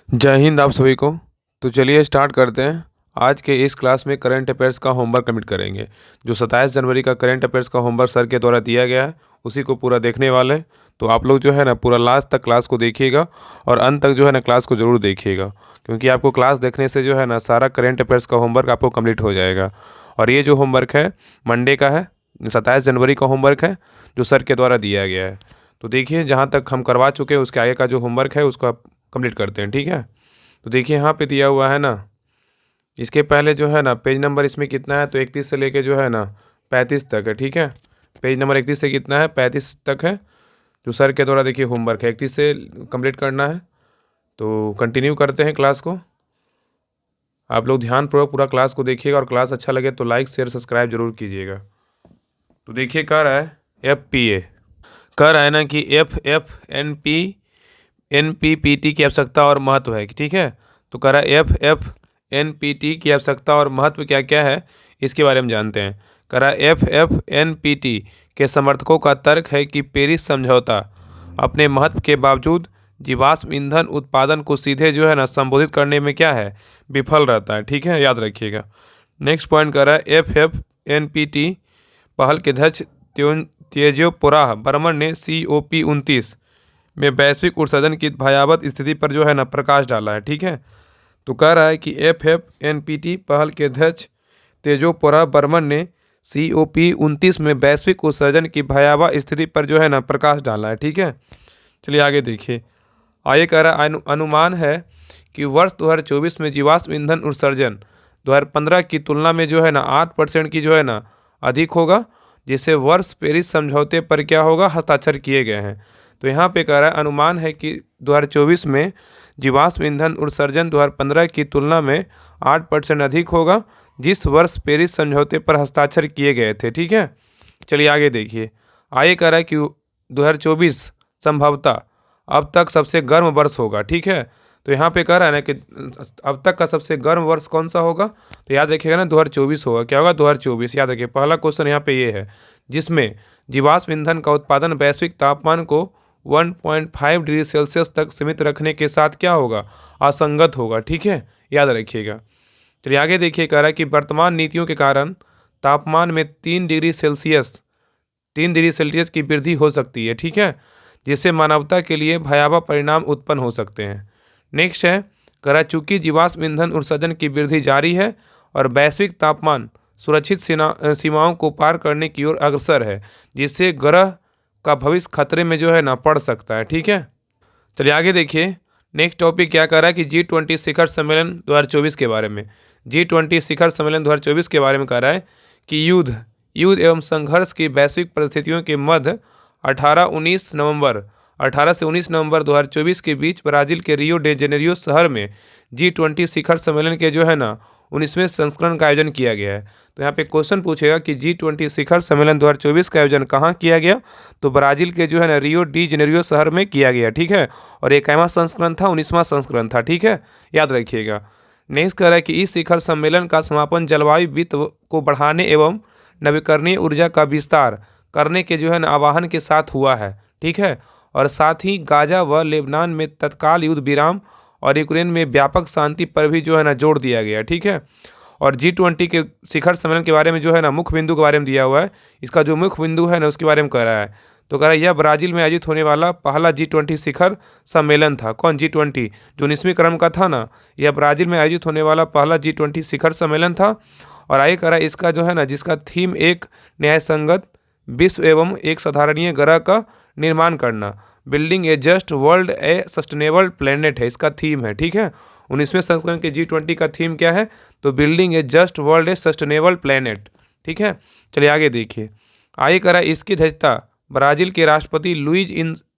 जय हिंद आप सभी को। तो चलिए स्टार्ट करते हैं। आज के इस क्लास में करंट अफेयर्स का होमवर्क कंप्लीट करेंगे। जो 27 जनवरी का करंट अफेयर्स का होमवर्क सर के द्वारा दिया गया है उसी को पूरा देखने वाले हैं। तो आप लोग जो है ना पूरा लास्ट तक क्लास को देखिएगा और अंत तक जो है ना क्लास को ज़रूर देखिएगा, क्योंकि आपको क्लास देखने से जो है ना सारा करंट अफेयर्स का होमवर्क आपको कंप्लीट हो जाएगा। और ये जो होमवर्क है मंडे का है, 27 जनवरी का होमवर्क है जो सर के द्वारा दिया गया है। तो देखिए जहाँ तक हम करवा चुके हैं उसके आगे का जो होमवर्क है उसको आप कंप्लीट करते हैं, ठीक है। तो देखिए यहाँ पे दिया हुआ है ना, इसके पहले जो है ना पेज नंबर इसमें कितना है, तो 31 से लेके जो है ना 35 तक है, ठीक है। पेज नंबर 31 से कितना है, 35 तक है जो सर के द्वारा देखिए होमवर्क है, 31 से कंप्लीट करना है। तो कंटिन्यू करते हैं क्लास को। आप लोग ध्यानपूर्वक पूरा क्लास को देखिएगा और क्लास अच्छा लगे तो लाइक शेयर सब्सक्राइब जरूर कीजिएगा। तो देखिए कह रहा है FPA, कह रहा है ना कि NPPT की आवश्यकता और महत्व है, ठीक है। तो कह रहा है NPT की आवश्यकता और महत्व क्या क्या है इसके बारे में जानते हैं। कह रहा है NPT के समर्थकों का तर्क है कि पेरिस समझौता अपने महत्व के बावजूद जीवाश्म ईंधन उत्पादन को सीधे जो है ना संबोधित करने में क्या है, विफल रहता है, ठीक है, याद रखिएगा। नेक्स्ट पॉइंट कर रहा है FNPT पहल के अध्यक्ष तेजोपुरा बर्मन ने COP29 में वैश्विक उत्सर्जन की भयावह स्थिति पर जो है ना प्रकाश डाला है, ठीक है। तो कह रहा है कि FNPT पहल के अध्यक्ष तेजोपुरा बर्मन ने COP29 में वैश्विक उत्सर्जन की भयावह स्थिति पर जो है ना प्रकाश डाला है, ठीक है। चलिए आगे देखिए। आगे कह रहा है अनुमान है कि वर्ष 2024 में जीवाश्म ईंधन उत्सर्जन 2015 की तुलना में जो है ना 8% की जो है ना अधिक होगा, जिससे वर्ष पेरिस समझौते पर क्या होगा, हस्ताक्षर किए गए हैं। तो यहाँ पे कह रहा है अनुमान है कि 2024 में जीवाश्म ईंधन उत्सर्जन 2015 की तुलना में 8% अधिक होगा, जिस वर्ष पेरिस समझौते पर हस्ताक्षर किए गए थे, ठीक है। चलिए आगे देखिए। आगे कह रहा है कि 2024 संभवतः अब तक सबसे गर्म वर्ष होगा, ठीक है। तो यहाँ पे कह रहा है ना कि अब तक का सबसे गर्म वर्ष कौन सा होगा, तो याद रखिएगा ना 2024 होगा। क्या होगा, 2024, याद रखिए। पहला क्वेश्चन यहाँ पे ये है जिसमें जीवाश्म ईंधन का उत्पादन वैश्विक तापमान को 1.5 डिग्री सेल्सियस तक सीमित रखने के साथ क्या होगा, असंगत होगा, ठीक है, याद रखिएगा। चलिए आगे देखिए। कह रहा है कि वर्तमान नीतियों के कारण तापमान में 3 डिग्री सेल्सियस की वृद्धि हो सकती है, ठीक है, जिससे मानवता के लिए भयावह परिणाम उत्पन्न हो सकते हैं। नेक्स्ट है, कह रहा है चूंकि जीवाश्म ईंधन उत्सर्जन की वृद्धि जारी है और वैश्विक तापमान सुरक्षित सीमाओं को पार करने की ओर अग्रसर है, जिससे ग्रह का भविष्य खतरे में जो है ना पड़ सकता है, ठीक है। चलिए आगे देखिए। नेक्स्ट टॉपिक क्या कह रहा है कि G20 शिखर सम्मेलन 2024 के बारे में। G20 शिखर सम्मेलन 2024 के बारे में कह रहा है कि युद्ध एवं संघर्ष की वैश्विक परिस्थितियों के मध्य 18 से 19 नवंबर 2024 के बीच ब्राज़ील के रियो डे जेनेरियो शहर में G20 शिखर सम्मेलन के जो है ना 19वें संस्करण का आयोजन किया गया है। तो यहाँ पे क्वेश्चन पूछेगा कि G20 शिखर सम्मेलन 2024 का आयोजन कहाँ किया गया, तो ब्राज़ील के जो है ना रियो डी जेनेरियो शहर में किया गया, ठीक है। और एक 21वां संस्करण था, 19वां संस्करण था, ठीक है, याद रखिएगा। नेक्स्ट कह रहा है कि इस शिखर सम्मेलन का समापन जलवायु वित्त को बढ़ाने एवं नवीकरणीय ऊर्जा का विस्तार करने के जो है ना आह्वान के साथ हुआ है, ठीक है। और साथ ही गाजा व लेबनान में तत्काल युद्ध विराम और यूक्रेन में व्यापक शांति पर भी जो है ना जोर दिया गया, ठीक है। और G20 के शिखर सम्मेलन के बारे में जो है ना मुख्य बिंदु के बारे में दिया हुआ है। इसका जो मुख्य बिंदु है ना उसके बारे में कह रहा है। तो कह रहा है यह ब्राज़ील में आयोजित होने वाला पहला G20 शिखर सम्मेलन था। कौन, G20 जो 19वीं क्रम का था ना, यह ब्राज़ील में आयोजित होने वाला पहला G20 शिखर सम्मेलन था। और आगे कह रहा है इसका जो है ना जिसका थीम एक न्यायसंगत विश्व एवं एक साधारणीय ग्रह का निर्माण करना, बिल्डिंग ए जस्ट वर्ल्ड ए सस्टेनेबल प्लेनेट है, इसका थीम है, ठीक है। 19वें संस्करण के G20 का थीम क्या है, तो बिल्डिंग ए जस्ट वर्ल्ड ए सस्टेनेबल प्लेनेट, ठीक है। चलिए आगे देखिए। आगे करा इसकी अध्यक्षता ब्राज़ील के राष्ट्रपति लुइज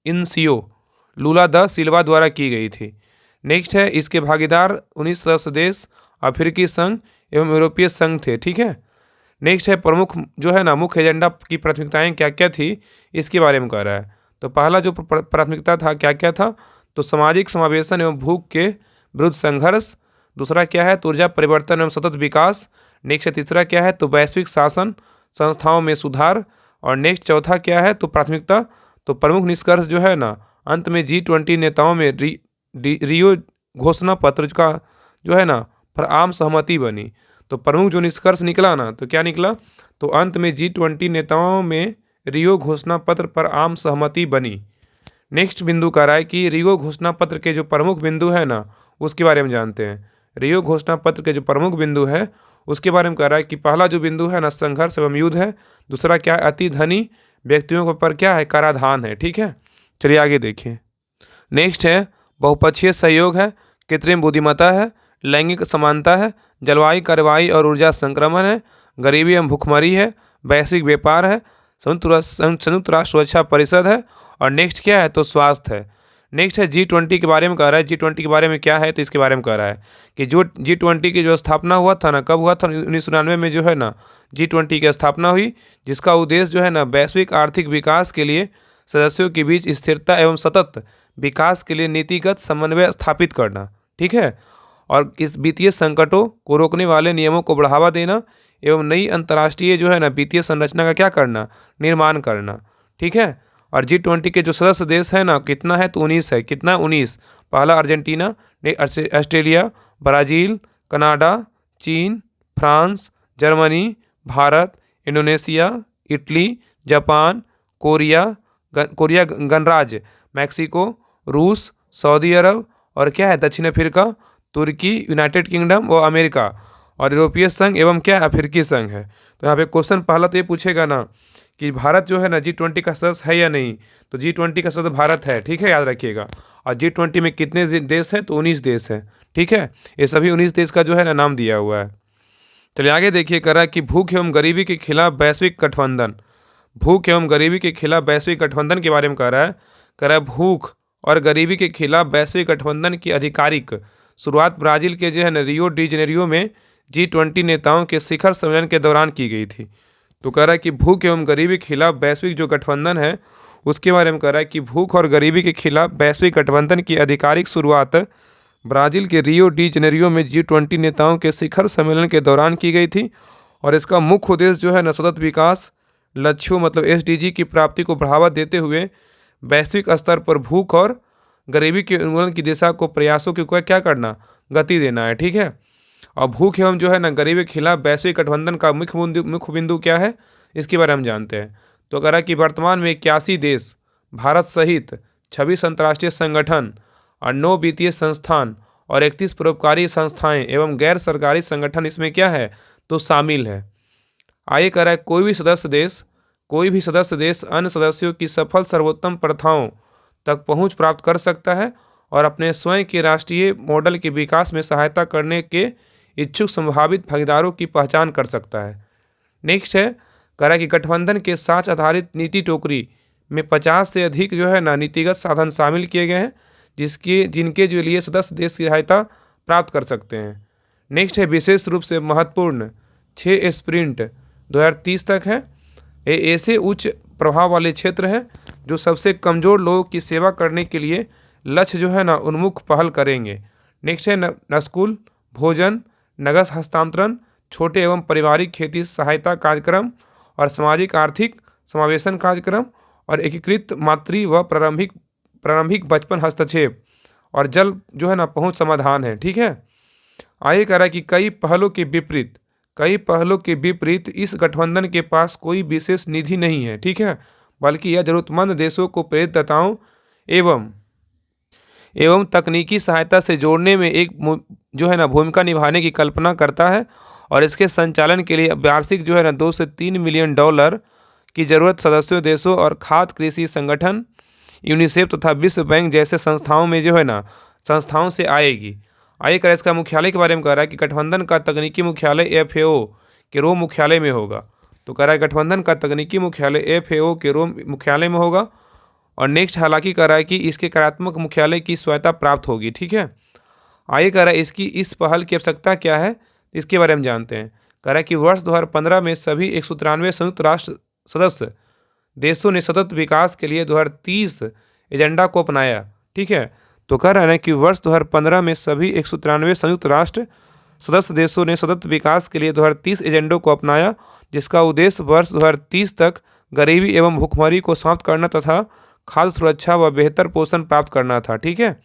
इनसियो लूला द सिल्वा द्वारा की गई थी। नेक्स्ट है, इसके भागीदार 19 सदस्य देश अफ्रीकी संघ एवं यूरोपीय संघ थे, ठीक है। नेक्स्ट है प्रमुख जो है ना मुख्य एजेंडा की प्राथमिकताएं क्या क्या थी इसके बारे में कह रहा है। तो पहला जो प्राथमिकता था क्या क्या था, तो सामाजिक समावेशन एवं भूख के विरुद्ध संघर्ष। दूसरा क्या है, तो ऊर्जा परिवर्तन एवं सतत विकास। नेक्स्ट है तीसरा क्या है, तो वैश्विक शासन संस्थाओं में सुधार। और नेक्स्ट चौथा क्या है, तो प्राथमिकता। तो प्रमुख निष्कर्ष जो है ना अंत में G20 नेताओं में रियो घोषणा पत्र का जो है ना पर आम सहमति बनी। तो प्रमुख जो निष्कर्ष निकला ना, तो क्या निकला, तो अंत में G20 नेताओं में रियो घोषणा पत्र पर आम सहमति बनी। नेक्स्ट बिंदु कह रहा है कि रियो घोषणा पत्र के जो प्रमुख बिंदु है ना उसके बारे में जानते हैं। रियो घोषणा पत्र के जो प्रमुख बिंदु है उसके बारे में कह रहा है कि पहला जो बिंदु है ना संघर्ष एवं युद्ध है, दूसरा क्या है अति धनी व्यक्तियों पर क्या है कराधान है। ठीक है, चलिए आगे देखिए। नेक्स्ट है बहुपक्षीय सहयोग है, कृत्रिम बुद्धिमत्ता है, लैंगिक समानता है, जलवायु कार्रवाई और ऊर्जा संक्रमण है, गरीबी एवं भुखमरी है, वैश्विक व्यापार है, संयुक्त राष्ट्र सुरक्षा परिषद है, और नेक्स्ट क्या है तो स्वास्थ्य है। नेक्स्ट है G20 के बारे में कह रहा है। G20 के बारे में क्या है तो इसके बारे में कह रहा है कि जो G20 की जो स्थापना हुआ था ना, कब हुआ था, 1999 में जो है ना G20 की स्थापना हुई, जिसका उद्देश्य जो है ना वैश्विक आर्थिक विकास के लिए सदस्यों के बीच स्थिरता एवं सतत विकास के लिए नीतिगत समन्वय स्थापित करना। ठीक है, और इस वित्तीय संकटों को रोकने वाले नियमों को बढ़ावा देना एवं नई अंतर्राष्ट्रीय जो है ना वित्तीय संरचना का क्या करना, निर्माण करना। ठीक है, और G20 के जो सदस्य देश है ना कितना है तो 19 है। कितना 19, पहला अर्जेंटीना, ऑस्ट्रेलिया, ब्राज़ील, कनाडा, चीन, France, Germany, Bharat, Indonesia, Italy, Japan, Korea गणराज्य, मैक्सिको, रूस, सऊदी अरब, और क्या है दक्षिण अफ्रीका, तुर्की, यूनाइटेड किंगडम व अमेरिका, और यूरोपीय संघ एवं क्या अफ्रीकी संघ है। तो यहाँ पे क्वेश्चन पहला तो ये पूछेगा ना कि भारत जो है ना G20 का सदस्य है या नहीं, तो G20 का सदस्य भारत है। ठीक है, याद रखिएगा। और G20 में कितने देश हैं तो 19 देश हैं। ठीक है, ये सभी 19 देश का जो है ना नाम दिया हुआ है। चलिए आगे देखिए, कह रहा है कि भूख एवं गरीबी के खिलाफ वैश्विक गठबंधन। भूख एवं गरीबी के खिलाफ वैश्विक गठबंधन के बारे में कह रहा है भूख और गरीबी के खिलाफ वैश्विक गठबंधन की आधिकारिक शुरुआत ब्राज़ील के जो है ना रियो डी जेनेरियो में G20 नेताओं के शिखर सम्मेलन के दौरान की गई थी। तो कह रहा है कि भूख एवं गरीबी के खिलाफ वैश्विक जो गठबंधन है उसके बारे में कह रहा है कि भूख और गरीबी के खिलाफ वैश्विक गठबंधन की आधिकारिक शुरुआत ब्राज़ील के रियो डी जेनेरियो में G20 नेताओं के शिखर सम्मेलन के दौरान की गई थी। और इसका मुख्य उद्देश्य जो है न सतत विकास लक्ष्यों मतलब SDG की प्राप्ति को बढ़ावा देते हुए वैश्विक स्तर पर भूख और गरीबी के उन्मूलन की दिशा को प्रयासों की क्या करना, गति देना है। ठीक है, और भूख एवं जो है ना गरीबी के खिलाफ वैश्विक गठबंधन का मुख्य बिंदु क्या है इसके बारे में हम जानते हैं। तो कह रहा है कि वर्तमान में 81 देश, भारत सहित 26 अंतर्राष्ट्रीय संगठन और 9 वित्तीय संस्थान और 31 परोपकारी संस्थाएं एवं गैर सरकारी संगठन इसमें क्या है तो शामिल है। आगे कह रहा है कोई भी सदस्य देश अन्य सदस्यों की सफल सर्वोत्तम प्रथाओं तक पहुंच प्राप्त कर सकता है और अपने स्वयं के राष्ट्रीय मॉडल के विकास में सहायता करने के इच्छुक संभावित भागीदारों की पहचान कर सकता है। नेक्स्ट है कह रहा है कि गठबंधन के साथ आधारित नीति टोकरी में 50 से अधिक जो है ना नीतिगत साधन शामिल किए गए हैं जिनके जो लिए सदस्य देश की सहायता प्राप्त कर सकते हैं। नेक्स्ट है विशेष रूप से महत्वपूर्ण 6 स्प्रिंट 2030 तक है। ये ऐसे उच्च प्रभाव वाले क्षेत्र हैं जो सबसे कमज़ोर लोगों की सेवा करने के लिए लक्ष्य जो है ना उन्मुख पहल करेंगे। नेक्स्ट है स्कूल भोजन, नगद हस्तांतरण, छोटे एवं पारिवारिक खेती सहायता कार्यक्रम और सामाजिक आर्थिक समावेशन कार्यक्रम और एकीकृत मातृ व प्रारंभिक बचपन हस्तक्षेप और जल जो है ना पहुंच समाधान है। ठीक है, आगे कह रहा है कि कई पहलों के विपरीत इस गठबंधन के पास कोई विशेष निधि नहीं है। ठीक है, बल्कि यह जरूरतमंद देशों को प्रेरितताओं एवं तकनीकी सहायता से जोड़ने में एक जो है ना भूमिका निभाने की कल्पना करता है और इसके संचालन के लिए वार्षिक जो है ना 2 से 3 मिलियन डॉलर की ज़रूरत सदस्यों देशों और खाद्य कृषि संगठन यूनिसेफ तथा विश्व बैंक जैसे संस्थाओं में जो है ना संस्थाओं से आएगी। आगे कर इसका मुख्यालय के बारे में कह रहा है कि गठबंधन का तकनीकी मुख्यालय FAO के रोम मुख्यालय में होगा। तो कह रहा है गठबंधन का तकनीकी मुख्यालय FAO के रोम मुख्यालय में होगा। और नेक्स्ट हालांकि कह रहा है कि इसके कार्यात्मक मुख्यालय की स्वायत्तता प्राप्त होगी। ठीक है, आगे कह रहा है इसकी इस पहल की आवश्यकता क्या है इसके बारे में जानते हैं। कह रहा है कि वर्ष 2015 में सभी 193 संयुक्त राष्ट्र सदस्य देशों ने सतत विकास के लिए 2030 एजेंडा को अपनाया। ठीक है, तो कह रहा है कि वर्ष 2015 में सभी 193 संयुक्त राष्ट्र सदस्य देशों ने सतत विकास के लिए 2030 एजेंडों को अपनाया, जिसका उद्देश्य वर्ष 2030 तक गरीबी एवं भुखमरी को समाप्त करना तथा खाद्य सुरक्षा व बेहतर पोषण प्राप्त करना था। ठीक है,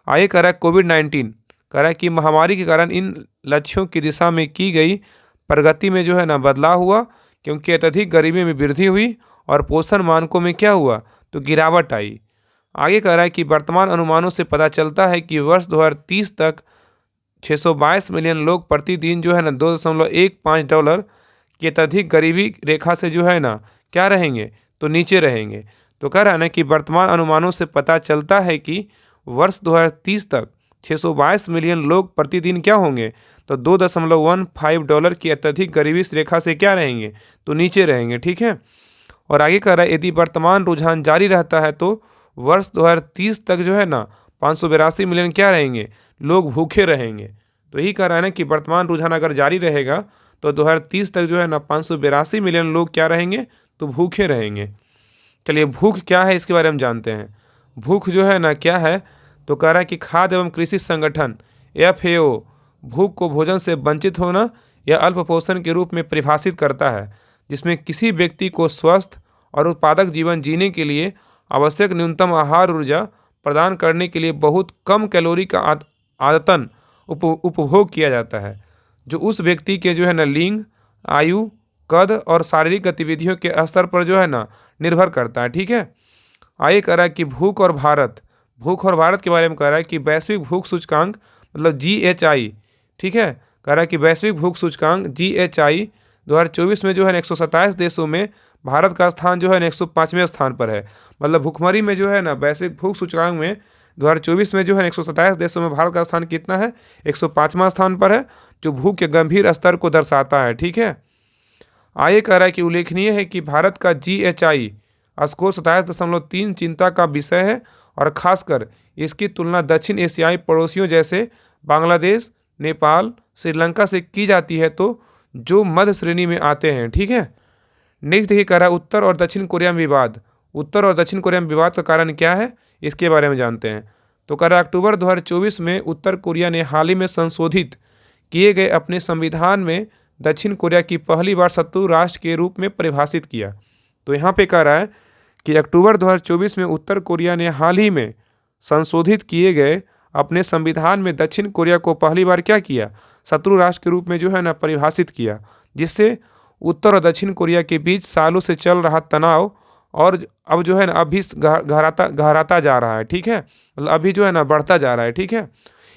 आगे कह रहा है कोविड-19, कह रहा है कि महामारी के कारण इन लक्ष्यों की दिशा में की गई प्रगति में जो है ना बदलाव हुआ, क्योंकि अत्यधिक गरीबी में वृद्धि हुई और पोषण मानकों में क्या हुआ, तो गिरावट आई। आगे कह रहा है कि वर्तमान अनुमानों से पता चलता है कि वर्ष 2030 तक 622 मिलियन लोग प्रतिदिन जो है ना $2.15 की अत्यधिक गरीबी रेखा से जो है ना क्या रहेंगे, तो नीचे रहेंगे। तो कह रहा है ना कि वर्तमान अनुमानों से पता चलता है कि वर्ष 2030 तक 622 मिलियन लोग प्रतिदिन क्या होंगे, तो $2.15 की अत्यधिक गरीबी रेखा से क्या रहेंगे, तो नीचे रहेंगे। ठीक है। और आगे कह रहा है यदि वर्तमान रुझान जारी रहता है तो वर्ष 2030 तक जो है ना 582 मिलियन क्या रहेंगे, लोग भूखे रहेंगे। तो यही कह रहा है ना कि वर्तमान रुझान अगर जारी रहेगा तो 2030 तक जो है ना 582 मिलियन लोग क्या रहेंगे, तो भूखे रहेंगे। चलिए भूख क्या है इसके बारे में जानते हैं। भूख जो है ना क्या है, तो कह रहा है कि खाद्य एवं कृषि संगठन FAO भूख को भोजन से वंचित होना या अल्प पोषण के रूप में परिभाषित करता है, जिसमें किसी व्यक्ति को स्वस्थ और उत्पादक जीवन जीने के लिए आवश्यक न्यूनतम आहार ऊर्जा प्रदान करने के लिए बहुत कम कैलोरी का आदतन उपभोग किया जाता है, जो उस व्यक्ति के जो है ना लिंग, आयु, कद और शारीरिक गतिविधियों के स्तर पर जो है ना निर्भर करता है। ठीक है। आगे कह रहा है कि भूख और भारत के बारे में कह रहा है कि वैश्विक भूख सूचकांक मतलब GHI, ठीक है, कह रहा है कि वैश्विक भूख सूचकांक GHI 2024 में जो है 127 देशों में भारत का स्थान जो है 105वें स्थान पर है। मतलब भूखमरी में जो है ना वैश्विक भूख सूचकांक में 2024 में जो है 127 देशों में भारत का स्थान कितना है, 105वां स्थान पर है, जो भूख के गंभीर स्तर को दर्शाता है। ठीक है। आगे कह रहा है कि उल्लेखनीय है कि भारत का GHI स्कोर 27.3 चिंता का विषय है और खासकर इसकी तुलना दक्षिण एशियाई पड़ोसियों जैसे बांग्लादेश, नेपाल, श्रीलंका से की जाती है, तो जो मध्य श्रेणी में आते हैं। ठीक है। नेक्स्ट देखिए कह रहा है उत्तर और दक्षिण कोरिया में विवाद। उत्तर और दक्षिण कोरिया में विवाद का कारण क्या है, इसके बारे में जानते हैं। तो कह रहा है अक्टूबर 2024 में उत्तर कोरिया ने हाल ही में संशोधित किए गए अपने संविधान में दक्षिण कोरिया की पहली बार शत्रु राष्ट्र के रूप में परिभाषित किया। तो यहाँ पे कह रहा है कि अक्टूबर 2024 में उत्तर कोरिया ने हाल ही में संशोधित किए गए अपने संविधान में दक्षिण कोरिया को पहली बार क्या किया, शत्रु राष्ट्र के रूप में जो है ना परिभाषित किया, जिससे उत्तर और दक्षिण कोरिया के बीच सालों से चल रहा तनाव और अब जो है ना अभी गहराता जा रहा है। ठीक है। मतलब अभी जो है ना बढ़ता जा रहा है। ठीक है।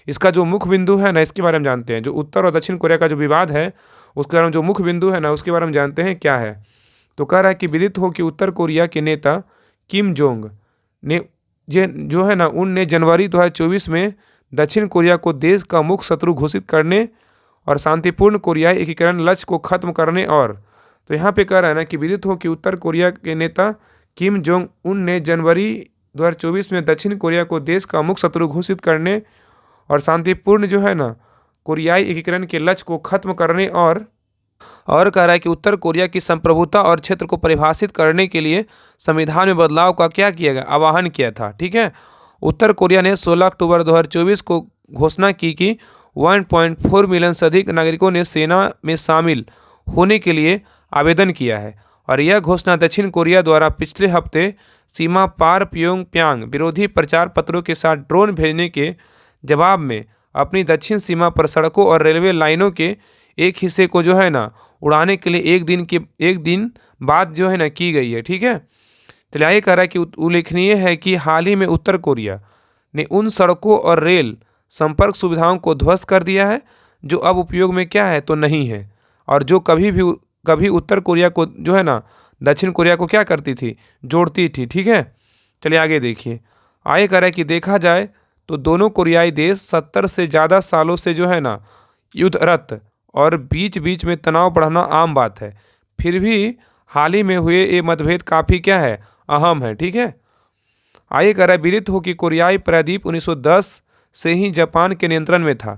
इसका जो मुख्य बिंदु है ना इसके बारे में जानते हैं। जो उत्तर और दक्षिण कोरिया का जो विवाद है उसके बारे में जो मुख्य बिंदु है ना उसके बारे में जानते हैं क्या है। तो कह रहा है कि विदित हो कि उत्तर कोरिया के नेता किम जोंग ने जो है ना उनने जनवरी 2024 में दक्षिण कोरिया को देश का मुख्य शत्रु घोषित करने और शांतिपूर्ण कोरियाई एकीकरण लक्ष्य को खत्म करने और तो यहाँ पे कह रहा है ना कि विदित हो कि उत्तर कोरिया के नेता किम जोंग उन ने जनवरी 2024 में दक्षिण कोरिया को देश का मुख्य शत्रु घोषित करने और शांतिपूर्ण जो है ना कोरियाई एकीकरण के लक्ष्य को खत्म करने और कह रहा है कि उत्तर कोरिया की संप्रभुता और क्षेत्र को परिभाषित करने के लिए संविधान में बदलाव का क्या किया गया, आह्वान किया था। ठीक है। उत्तर कोरिया ने 16 अक्टूबर 2024 को घोषणा की कि 1.4 मिलियन से अधिक नागरिकों ने सेना में शामिल होने के लिए आवेदन किया है और यह घोषणा दक्षिण कोरिया द्वारा पिछले हफ्ते सीमा पार प्योंगयांग विरोधी प्रचार पत्रों के साथ ड्रोन भेजने के जवाब में अपनी दक्षिण सीमा पर सड़कों और रेलवे लाइनों के एक हिस्से को जो है ना उड़ाने के लिए एक दिन बाद जो है ना की गई है। ठीक है। तो आगे कह रहा है कि उल्लेखनीय है कि हाल ही में उत्तर कोरिया ने उन सड़कों और रेल संपर्क सुविधाओं को ध्वस्त कर दिया है जो अब उपयोग में क्या है, तो नहीं है, और जो कभी उत्तर कोरिया को जो है ना दक्षिण कोरिया को क्या करती थी, जोड़ती थी। ठीक है। चलिए आगे देखिए। आगे कह रहा है कि देखा जाए तो दोनों कोरियाई देश 70 से ज़्यादा सालों से जो है ना युद्धरत और बीच बीच में तनाव बढ़ना आम बात है। फिर भी हाल ही में हुए ये मतभेद काफ़ी क्या है, अहम है। ठीक है। आगे कह रहा है विदित हो कि कोरियाई प्रायद्वीप 1910 से ही जापान के नियंत्रण में था।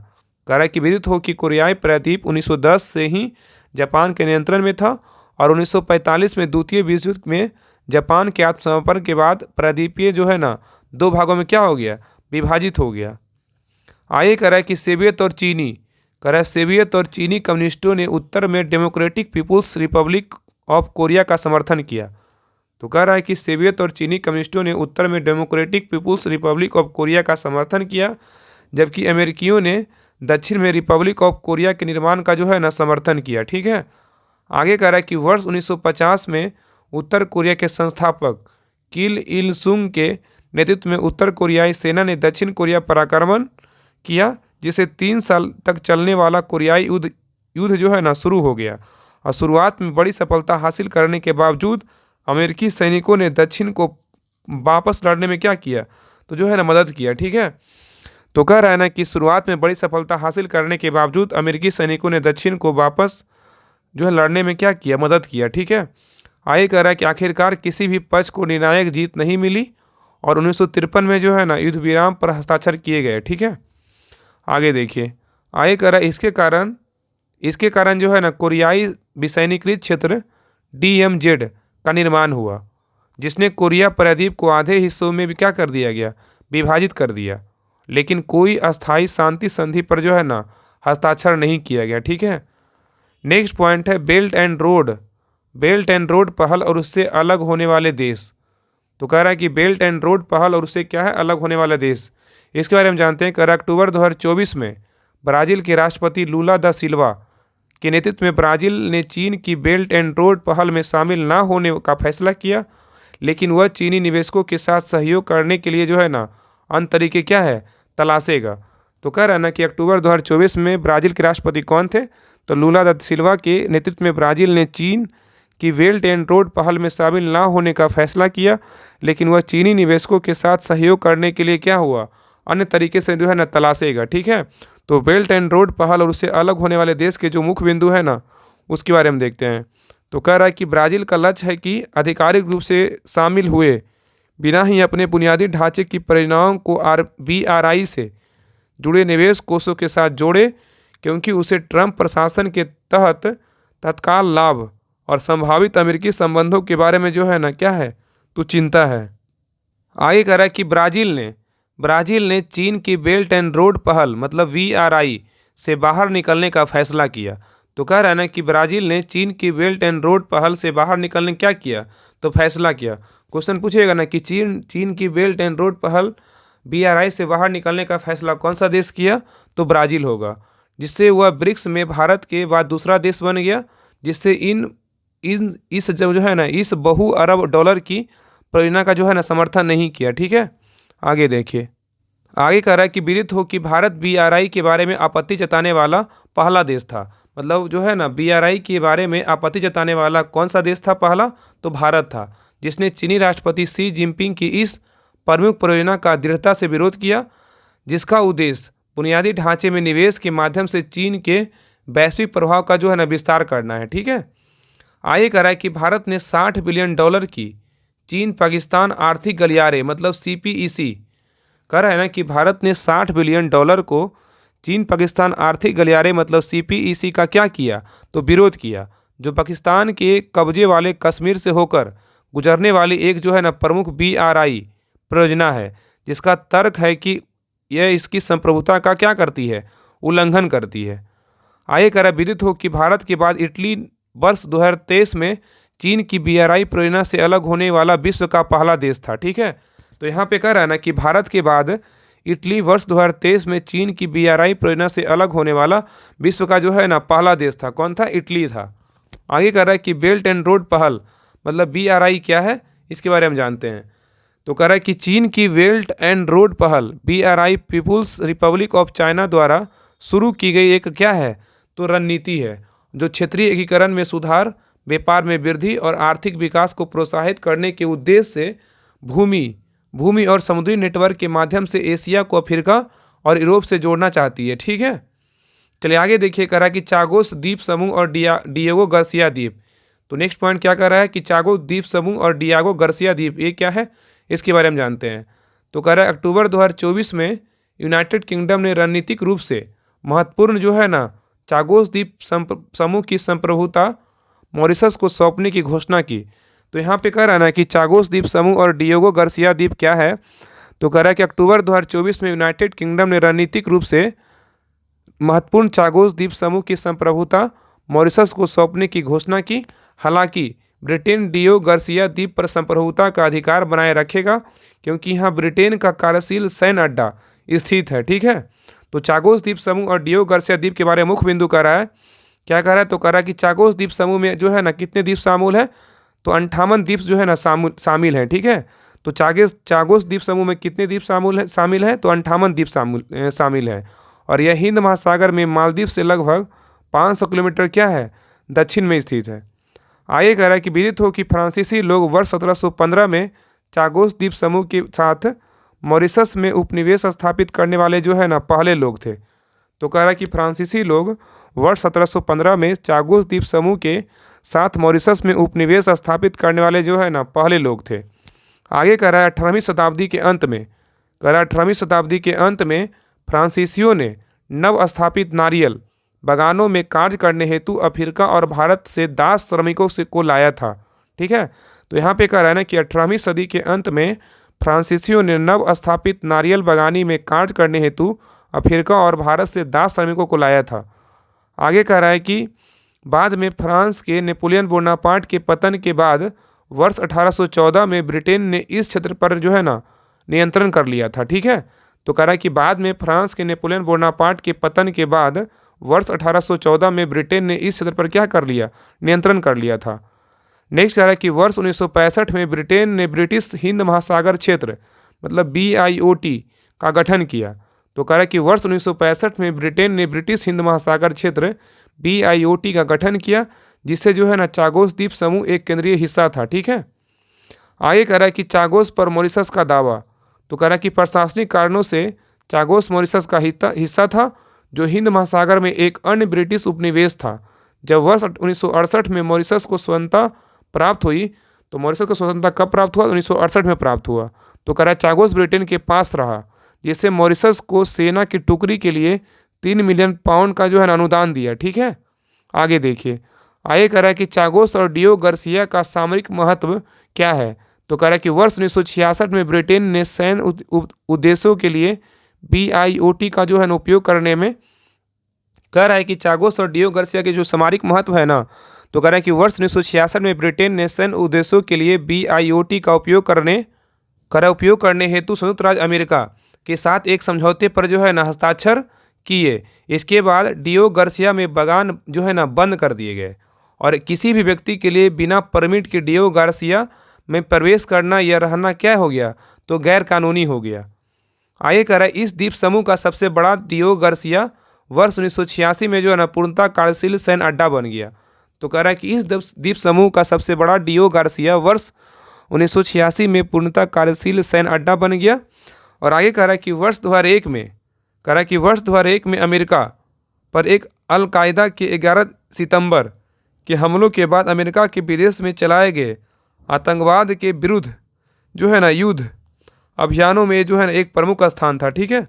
कह रहा है कि विदित हो कि कोरियाई प्रायद्वीप 1910 से ही जापान के नियंत्रण में था और 1945 में द्वितीय विश्व युद्ध में जापान के आत्मसमर्पण के बाद प्रायद्वीपीय जो है ना दो भागों में क्या हो गया, विभाजित हो गया। आगे कह रहा है कि सोवियत और चीनी कम्युनिस्टों ने उत्तर में Democratic People's Republic of Korea का समर्थन किया। तो कह रहा है कि सोवियत और चीनी कम्युनिस्टों ने उत्तर में Democratic People's Republic of Korea का समर्थन किया, जबकि अमेरिकियों ने दक्षिण में रिपब्लिक ऑफ कोरिया के निर्माण का जो है ना समर्थन किया। ठीक है, आगे कह रहा है कि वर्ष 1950 में उत्तर कोरिया के संस्थापक किम इल सुंग के नेतृत्व में उत्तर कोरियाई सेना ने दक्षिण कोरिया पर आक्रमण किया, जिसे 3 साल तक चलने वाला कोरियाई युद्ध जो है ना शुरू हो गया। और शुरुआत में बड़ी सफलता हासिल करने के बावजूद अमेरिकी सैनिकों ने दक्षिण को वापस लड़ने में क्या किया, तो जो है ना मदद किया। ठीक है, तो कह रहा है ना कि शुरुआत में बड़ी सफलता हासिल करने के बावजूद अमेरिकी सैनिकों ने दक्षिण को वापस जो है लड़ने में क्या किया, मदद किया। ठीक है, आगे कह रहा है कि आखिरकार किसी भी पक्ष को निर्णायक जीत नहीं मिली और 1953 में जो है ना युद्ध विराम पर हस्ताक्षर किए गए। ठीक है, आगे देखिए, आगे कह रहा है इसके कारण जो है ना कोरियाई विसैनीकृत क्षेत्र DMZ का निर्माण हुआ, जिसने कोरिया प्रायद्वीप को आधे हिस्सों में भी क्या कर दिया गया, विभाजित कर दिया, लेकिन कोई अस्थायी शांति संधि पर जो है ना हस्ताक्षर नहीं किया गया। ठीक है, नेक्स्ट पॉइंट है बेल्ट एंड रोड पहल और उससे अलग होने वाले देश। तो कह रहा है कि बेल्ट एंड रोड पहल और उससे क्या है, अलग होने वाले देश। इसके बारे में जानते हैं। कह रहा है अक्टूबर 2024 में ब्राज़ील के राष्ट्रपति लूला दा सिल्वा के नेतृत्व में ब्राज़ील ने चीन की बेल्ट एंड रोड पहल में शामिल ना होने का फैसला किया, लेकिन वह चीनी निवेशकों के साथ सहयोग करने के लिए जो है ना अन्य तरीके क्या है, तलाशेगा। तो कह रहा है ना कि अक्टूबर 2024 में ब्राज़ील के राष्ट्रपति कौन थे, तो लूला दा सिल्वा के नेतृत्व में ब्राज़ील ने चीन की बेल्ट एंड रोड पहल में शामिल ना होने का फैसला किया, लेकिन वह चीनी निवेशकों के साथ सहयोग करने के लिए क्या हुआ, अन्य तरीके से जो है ना तलाशेगा। ठीक है, तो बेल्ट एंड रोड पहल और उससे अलग होने वाले देश के जो मुख्य बिंदु है ना उसके बारे में देखते हैं। तो कह रहा है कि ब्राज़ील का लक्ष्य है कि आधिकारिक रूप से शामिल हुए बिना ही अपने बुनियादी ढांचे की परियोजनाओं को BRI से जुड़े निवेश कोषों के साथ जोड़े, क्योंकि उसे ट्रंप प्रशासन के तहत तत्काल लाभ और संभावित अमेरिकी संबंधों के बारे में जो है ना क्या है, तो चिंता है। आगे कह रहा है कि ब्राज़ील ने चीन की बेल्ट एंड रोड पहल मतलब BRI से बाहर निकलने का फैसला किया। तो कह रहा है ना कि ब्राज़ील ने चीन की बेल्ट एंड रोड पहल से बाहर निकलने क्या किया, तो फैसला किया। क्वेश्चन पूछेगा ना कि चीन की बेल्ट एंड रोड पहल BRI से बाहर निकलने का फैसला कौन सा देश किया, तो ब्राज़ील होगा, जिससे वह ब्रिक्स में भारत के बाद दूसरा देश बन गया, जिससे इस जो है ना इस बहु अरब डॉलर की परियोजना का जो है ना समर्थन नहीं किया। ठीक है, आगे देखिए, आगे कह रहा है कि विदित हो कि भारत BRI के बारे में आपत्ति जताने वाला पहला देश था। मतलब जो है ना BRI के बारे में आपत्ति जताने वाला कौन सा देश था पहला, तो भारत था, जिसने चीनी राष्ट्रपति शी जिनपिंग की इस प्रमुख परियोजना का दृढ़ता से विरोध किया, जिसका उद्देश्य बुनियादी ढांचे में निवेश के माध्यम से चीन के वैश्विक प्रभाव का जो है ना विस्तार करना है। ठीक है, आगे कह रहा है कि भारत ने $60 बिलियन की चीन पाकिस्तान आर्थिक गलियारे मतलब CPEC कह रहा है ना कि भारत ने $60 बिलियन को चीन पाकिस्तान आर्थिक गलियारे मतलब CPEC का क्या किया, तो विरोध किया, जो पाकिस्तान के कब्जे वाले कश्मीर से होकर गुजरने वाली एक जो है ना प्रमुख BRI परियोजना है, जिसका तर्क है कि यह इसकी संप्रभुता का क्या करती है, उल्लंघन करती है। आगे कह रहा विदित हो कि भारत के बाद इटली वर्ष 2023 में चीन की BRI परियोजना से अलग होने वाला विश्व का पहला देश था। ठीक है, तो यहाँ पे कह रहा है ना कि भारत के बाद इटली वर्ष 2023 में चीन की BRI परियोजना से अलग होने वाला विश्व का जो है ना पहला देश था। कौन था, इटली था। आगे कह रहा है कि बेल्ट एंड रोड पहल मतलब BRI क्या है, इसके बारे में जानते हैं। तो कह रहा है कि चीन की बेल्ट एंड रोड पहल BRI People's Republic of China द्वारा शुरू की गई एक क्या है, तो रणनीति है, जो क्षेत्रीय एकीकरण में सुधार, व्यापार में वृद्धि और आर्थिक विकास को प्रोत्साहित करने के उद्देश्य से भूमि और समुद्री नेटवर्क के माध्यम से एशिया को अफ्रीका और यूरोप से जोड़ना चाहती है। ठीक है, चलिए आगे देखिए, कह रहा है कि चागोस द्वीप समूह और डिएगो गार्सिया द्वीप। तो नेक्स्ट पॉइंट क्या कर रहा है कि चागोस द्वीप समूह और डिएगो गार्सिया द्वीप ये क्या है, इसके बारे में जानते हैं। तो कह रहा है अक्टूबर 2024 में यूनाइटेड किंगडम ने रणनीतिक रूप से महत्वपूर्ण जो है ना चागोस द्वीप समूह की संप्रभुता मॉरिशस को सौंपने की घोषणा की। तो यहाँ पे कह रहा है ना कि चागोस द्वीप समूह और डिएगो गार्सिया द्वीप क्या है, तो कह रहा है कि अक्टूबर 2024 में यूनाइटेड किंगडम ने रणनीतिक रूप से महत्वपूर्ण चागोस द्वीप समूह की संप्रभुता मॉरिशस को सौंपने की घोषणा की। हालांकि ब्रिटेन डियो गार्सिया द्वीप पर संप्रभुता का अधिकार बनाए रखेगा क्योंकि यहाँ ब्रिटेन का कार्यशील सैन्य अड्डा स्थित है। ठीक है, तो चागोस द्वीप समूह और डियो गार्सिया द्वीप के बारे में मुख्य बिंदु कह रहा है, क्या कह रहा है, तो कह रहा है कि चागोस द्वीप समूह में जो है ना कितने द्वीप शामिल है, तो 58 द्वीप जो है ना शामिल हैं। ठीक है, तो चागोस द्वीप समूह में कितने द्वीप शामिल हैं, तो 58 द्वीप शामिल हैं। और यह हिंद महासागर में मालदीव से लगभग 500 किलोमीटर क्या है, दक्षिण में स्थित है। आगे कह रहा है कि विदित हो कि फ्रांसीसी लोग वर्ष 1715 में चागोस द्वीप समूह के साथ मॉरिशस में उपनिवेश स्थापित करने वाले जो है ना पहले लोग थे। तो कह रहा है कि फ्रांसीसी लोग वर्ष 1715 में चागोस द्वीप समूह के साथ मॉरिशस में उपनिवेश स्थापित करने वाले जो है ना पहले लोग थे। आगे कह रहा है 18वीं शताब्दी के अंत में, कह रहा है 18वीं शताब्दी के अंत में फ्रांसीसियों ने नव स्थापित नारियल बागानों में कार्य करने हेतु अफ्रीका और भारत से दास श्रमिकों को लाया था। ठीक है, तो यहाँ पे कह रहा है ना कि 18वीं सदी के अंत में फ्रांसीसियों ने नव स्थापित नारियल बागानी में कार्य करने हेतु अफ्रीका और भारत से दास श्रमिकों को लाया था। आगे कह रहा है कि बाद में फ्रांस के नेपोलियन बोनापार्ट के पतन के बाद वर्ष 1814 में ब्रिटेन ने इस क्षेत्र पर जो है ना नियंत्रण कर लिया था। ठीक है, तो कह रहा है कि बाद में फ्रांस के नेपोलियन बोनापार्ट के पतन के बाद वर्ष 1814 में ब्रिटेन ने इस क्षेत्र पर क्या कर लिया, नियंत्रण कर लिया था। नेक्स्ट कह रहा है कि वर्ष 1965 में ब्रिटेन ने ब्रिटिश हिंद महासागर क्षेत्र मतलब BIOT का गठन किया। तो कह रहा है कि वर्ष 1965 में ब्रिटेन ने ब्रिटिश हिंद महासागर क्षेत्र BIOT का गठन किया, जिससे जो है ना चागोस द्वीप समूह एक केंद्रीय हिस्सा था। ठीक है, आगे कह रहा है कि चागोस पर मॉरिशस का दावा। तो कह रहा है कि प्रशासनिक कारणों से चागोस मॉरिशस का हिस्सा था, जो हिंद महासागर में एक अन्य ब्रिटिश उपनिवेश था। जब वर्ष 1968 में मॉरिशस को स्वतंत्रता प्राप्त हुई, तो मॉरिशस को स्वतंत्रता कब प्राप्त हुआ, 1968 में प्राप्त हुआ। तो कह रहा है चागोस ब्रिटेन के पास रहा, जिससे मॉरिशस को सेना की टुकड़ी के लिए 3 मिलियन पाउंड का जो है अनुदान दिया। ठीक है, आगे देखिए, आगे कह रहा है कि चागोस और डियो गार्सिया का सामरिक महत्व क्या है। तो कह रहा है कि वर्ष 1966 में ब्रिटेन ने सैन्य उद्देश्यों के लिए BIOT का जो है ना उपयोग करने में, कह रहा है कि चागोस और डियो गार्सिया के जो सामरिक महत्व है ना, तो कह रहा है कि वर्ष 1966 में ब्रिटेन ने सैन्य उद्देश्यों के लिए BIOT का उपयोग करने हेतु संयुक्त राज्य अमेरिका के साथ एक समझौते पर जो है ना हस्ताक्षर किए। इसके बाद डियो गार्सिया में बागान जो है ना बंद कर दिए गए और किसी भी व्यक्ति के लिए बिना परमिट के डियो गार्सिया में प्रवेश करना या रहना क्या हो गया, तो गैर कानूनी हो गया। आगे कह रहा है इस द्वीप समूह का सबसे बड़ा डियो गार्सिया वर्ष 1986 में जो है ना पूर्णतः कार्यशील सैन्य अड्डा बन गया। तो कह रहा है कि इस द्वीप समूह का सबसे बड़ा डियो गार्सिया वर्ष 1986 में पूर्णतः कार्यशील सैन्य अड्डा बन गया। और आगे कह रहा है कि वर्ष 2001 में अमेरिका पर एक अल-कायदा के 11 सितंबर के हमलों के बाद अमेरिका के विदेश में चलाए गए आतंकवाद के विरुद्ध जो है ना युद्ध अभियानों में जो है ना एक प्रमुख स्थान था। ठीक है,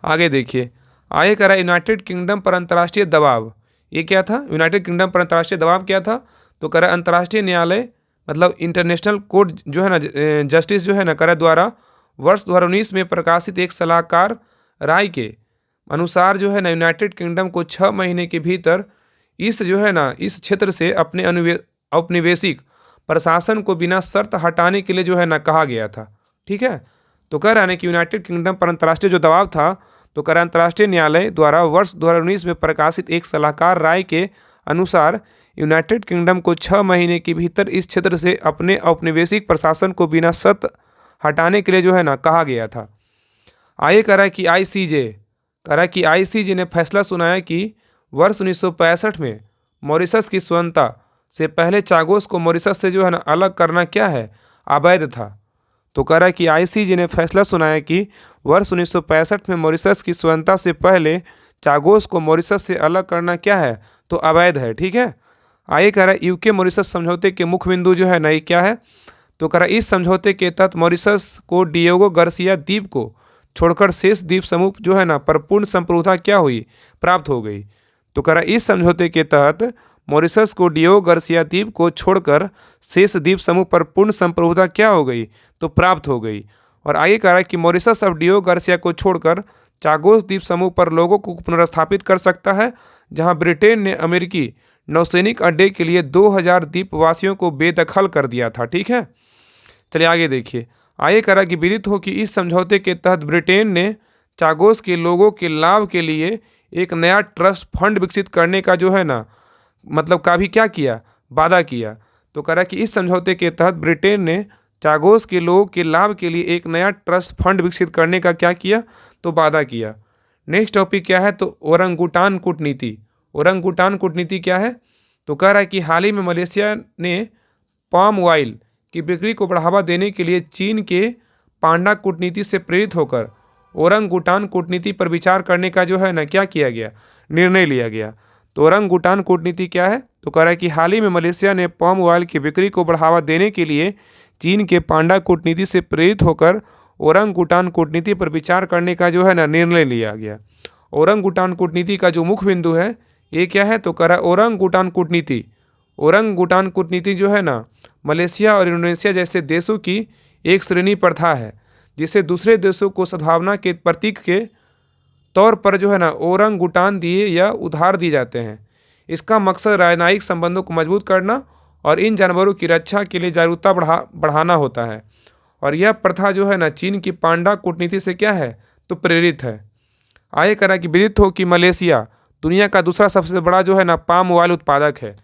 आगे देखिए, आगे कह रहा है यूनाइटेड किंगडम पर अंतर्राष्ट्रीय दबाव। ये क्या था, यूनाइटेड किंगडम पर अंतर्राष्ट्रीय दबाव क्या था, तो कह रहा है अंतर्राष्ट्रीय न्यायालय मतलब इंटरनेशनल कोर्ट जो है ना जस्टिस जो है ना करा द्वारा वर्ष 2019 में प्रकाशित एक सलाहकार राय के अनुसार जो है ना यूनाइटेड किंगडम को 6 महीने के भीतर इस जो है ना इस क्षेत्र से अपने औपनिवेशिक प्रशासन को बिना शर्त हटाने के लिए जो है ना कहा गया था। ठीक है, तो कह रहा है कि यूनाइटेड किंगडम पर अंतर्राष्ट्रीय जो दबाव था, तो कह रहा है अंतर्राष्ट्रीय न्यायालय द्वारा वर्ष 2019 में प्रकाशित एक सलाहकार राय के अनुसार यूनाइटेड किंगडम को 6 महीने के भीतर इस क्षेत्र से अपने औपनिवेशिक प्रशासन को बिना शर्त हटाने के लिए जो है ना कहा गया था। आगे कह रहा है कि ICJ ने फैसला सुनाया कि वर्ष 1965 में मॉरिशस की स्वतंत्रता से पहले चागोस को मॉरिशस से जो है ना अलग करना क्या है, अवैध था। तो कह रहा है कि ICJ ने फैसला सुनाया कि वर्ष 1965 में मॉरिशस की स्वतंत्रता से पहले चागोस को मॉरिशस से अलग करना क्या है, तो अवैध है। ठीक है, आगे कह रहा है UK मॉरिशस समझौते के मुख्य बिंदु जो है ना ये क्या है, तो कह रहा है इस समझौते के तहत मॉरिशस को डियोगो गार्सिया द्वीप को छोड़कर शेष द्वीप समूह जो है ना पर पूर्ण संप्रभुता क्या हुई, प्राप्त हो गई। तो कह रहा है इस समझौते के तहत मॉरिशस को डियोगो गार्सिया द्वीप को छोड़कर शेष द्वीप समूह पर पूर्ण संप्रभुता क्या हो गई, तो प्राप्त हो गई। और आगे कह रहा है कि मॉरिशस अब डियोगो गार्सिया को छोड़कर चागोस द्वीप समूह पर लोगों को पुनर्स्थापित कर सकता है, जहां ब्रिटेन ने अमेरिकी नौसैनिक अड्डे के लिए 2000 द्वीपवासियों को बेदखल कर दिया था। ठीक है, चलिए आगे देखिए। आगे करा कि विदित हो कि इस समझौते के तहत ब्रिटेन ने चागोस के लोगों के लाभ के लिए एक नया ट्रस्ट फंड विकसित करने का जो है ना मतलब का भी क्या किया, वादा किया। तो करा कि इस समझौते के तहत ब्रिटेन ने चागोस के लोगों के लाभ के लिए एक नया ट्रस्ट फंड विकसित करने का क्या किया, तो वादा किया। नेक्स्ट टॉपिक क्या है, तो ओरंगुटान कूटनीति। ओरंगुटान कूटनीति क्या है, तो कह रहा है कि हाल ही में मलेशिया ने पाम ऑयल की बिक्री को बढ़ावा देने के लिए चीन के पांडा कूटनीति से प्रेरित होकर ओरंगुटान कूटनीति पर विचार करने का जो है ना क्या किया गया, निर्णय लिया गया। तो ओरंगुटान कूटनीति क्या है, तो कह रहा है कि हाल ही में मलेशिया ने पाम ऑयल की बिक्री को बढ़ावा देने के लिए चीन के पांडा कूटनीति से प्रेरित होकर ओरंगुटान कूटनीति पर विचार करने का जो है ना निर्णय लिया गया। ओरंगुटान कूटनीति का जो मुख्य बिंदु है ये क्या है, तो कह रहा है ओरंगुटान कूटनीति। ओरंगुटान कूटनीति जो है ना मलेशिया और इंडोनेशिया जैसे देशों की एक श्रेणी प्रथा है जिसे दूसरे देशों को सद्भावना के प्रतीक के तौर पर जो है ना ओरंगुटान दिए या उधार दिए जाते हैं। इसका मकसद राजनयिक संबंधों को मजबूत करना और इन जानवरों की रक्षा के लिए जागरूकता बढ़ाना होता है। और यह प्रथा जो है ना चीन की पांडा कूटनीति से क्या है, तो प्रेरित है। आगे करा कि विदित हो कि मलेशिया दुनिया का दूसरा सबसे बड़ा जो है ना पाम ऑयल उत्पादक है।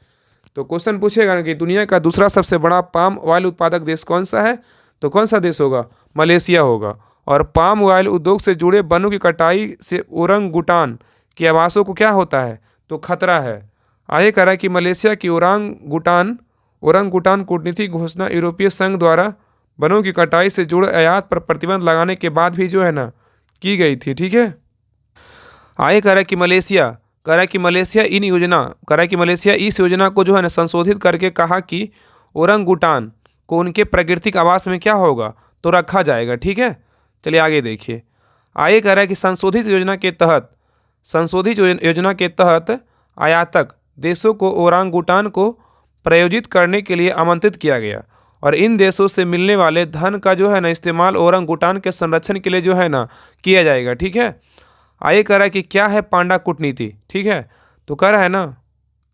तो क्वेश्चन पूछेगा कि दुनिया का दूसरा सबसे बड़ा पाम ऑयल उत्पादक देश कौन सा है, तो कौन सा देश होगा, मलेशिया होगा। और पाम ऑयल उद्योग से जुड़े वनों की कटाई से ओरंगुटान के आवासों को क्या होता है, तो खतरा है। आगे करा कि मलेशिया की ओरंगुटान कूटनीति घोषणा यूरोपीय संघ द्वारा वनों की कटाई से जुड़े आयात पर प्रतिबंध लगाने के बाद भी जो है ना की गई थी। ठीक है, आगे करा कि मलेशिया इस योजना को जो है ना संशोधित करके कहा कि ओरंगुटान को उनके प्राकृतिक आवास में क्या होगा, तो रखा जाएगा। ठीक है, चलिए आगे देखिए। आगे कह रहा है कि संशोधित योजना के तहत आयातक देशों को ओरंगुटान को प्रायोजित करने के लिए आमंत्रित किया गया और इन देशों से मिलने वाले धन का जो है ना इस्तेमाल ओरंगुटान के संरक्षण के लिए जो है ना किया जाएगा। ठीक है, आगे कह रहा है कि क्या है पांडा कूटनीति। ठीक है, तो कह रहा है ना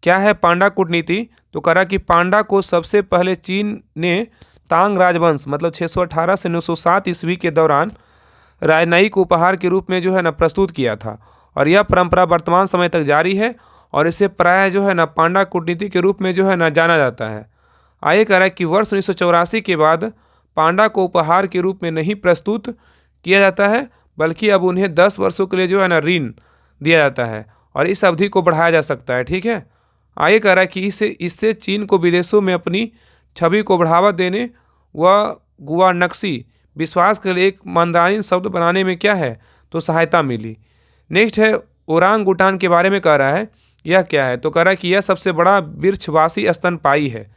क्या है पांडा कूटनीति, तो कह रहा कि पांडा को सबसे पहले चीन ने तांग राजवंश मतलब 618 से 907 ईस्वी के दौरान राजनयिक उपहार के रूप में जो है ना प्रस्तुत किया था और यह परंपरा वर्तमान समय तक जारी है और इसे प्रायः जो है ना पांडा कूटनीति के रूप में जो है ना जाना जाता है। आगे कह रहा है कि वर्ष 1984 के बाद पांडा को उपहार के रूप में नहीं प्रस्तुत किया जाता है बल्कि अब उन्हें 10 वर्षों के लिए जो है ना ऋण दिया जाता है और इस अवधि को बढ़ाया जा सकता है। ठीक है, आगे कह रहा है कि इससे चीन को विदेशों में अपनी छवि को बढ़ावा देने व गुआनक्सी विश्वास के लिए एक मंदारिन शब्द बनाने में क्या है, तो सहायता मिली। नेक्स्ट है ओरांगुटान के बारे में कह रहा है यह क्या है, तो कह रहा है कि यह सबसे बड़ा वृक्षवासी स्तनपायी है।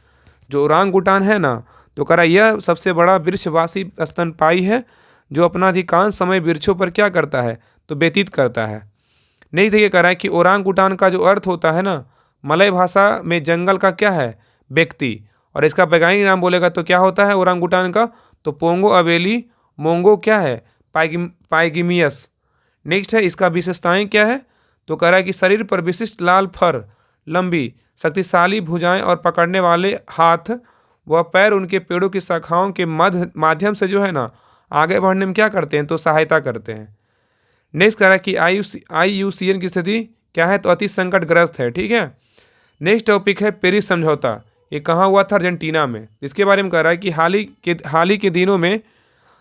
जो ओरांगुटान है ना, तो कह रहा है यह सबसे बड़ा वृक्षवासी स्तनपायी है जो अपना अधिकांश समय वृक्षों पर क्या करता है, तो व्यतीत करता है। नहीं देखिए कह रहा है कि ओरांगुटान का जो अर्थ होता है ना मलय भाषा में जंगल का क्या है, व्यक्ति, और इसका वैज्ञानिक नाम बोलेगा तो क्या होता है ओरांगुटान का, तो पोंगो अवेली मोंगो क्या है, पाइगिमियस। नेक्स्ट है इसका विशेषताएं क्या है, तो कह रहा है कि शरीर पर विशिष्ट लाल फर, लंबी शक्तिशाली भुजाएं और पकड़ने वाले हाथ व पैर उनके पेड़ों की शाखाओं के माध्यम से जो है ना आगे बढ़ने में क्या करते हैं, तो सहायता करते हैं। नेक्स्ट कह रहा है कि IUCN की स्थिति क्या है, तो अति संकटग्रस्त है। ठीक है, नेक्स्ट टॉपिक है पेरिस समझौता। ये कहाँ हुआ था, अर्जेंटीना में। इसके बारे में कह रहा है कि हाल ही के दिनों में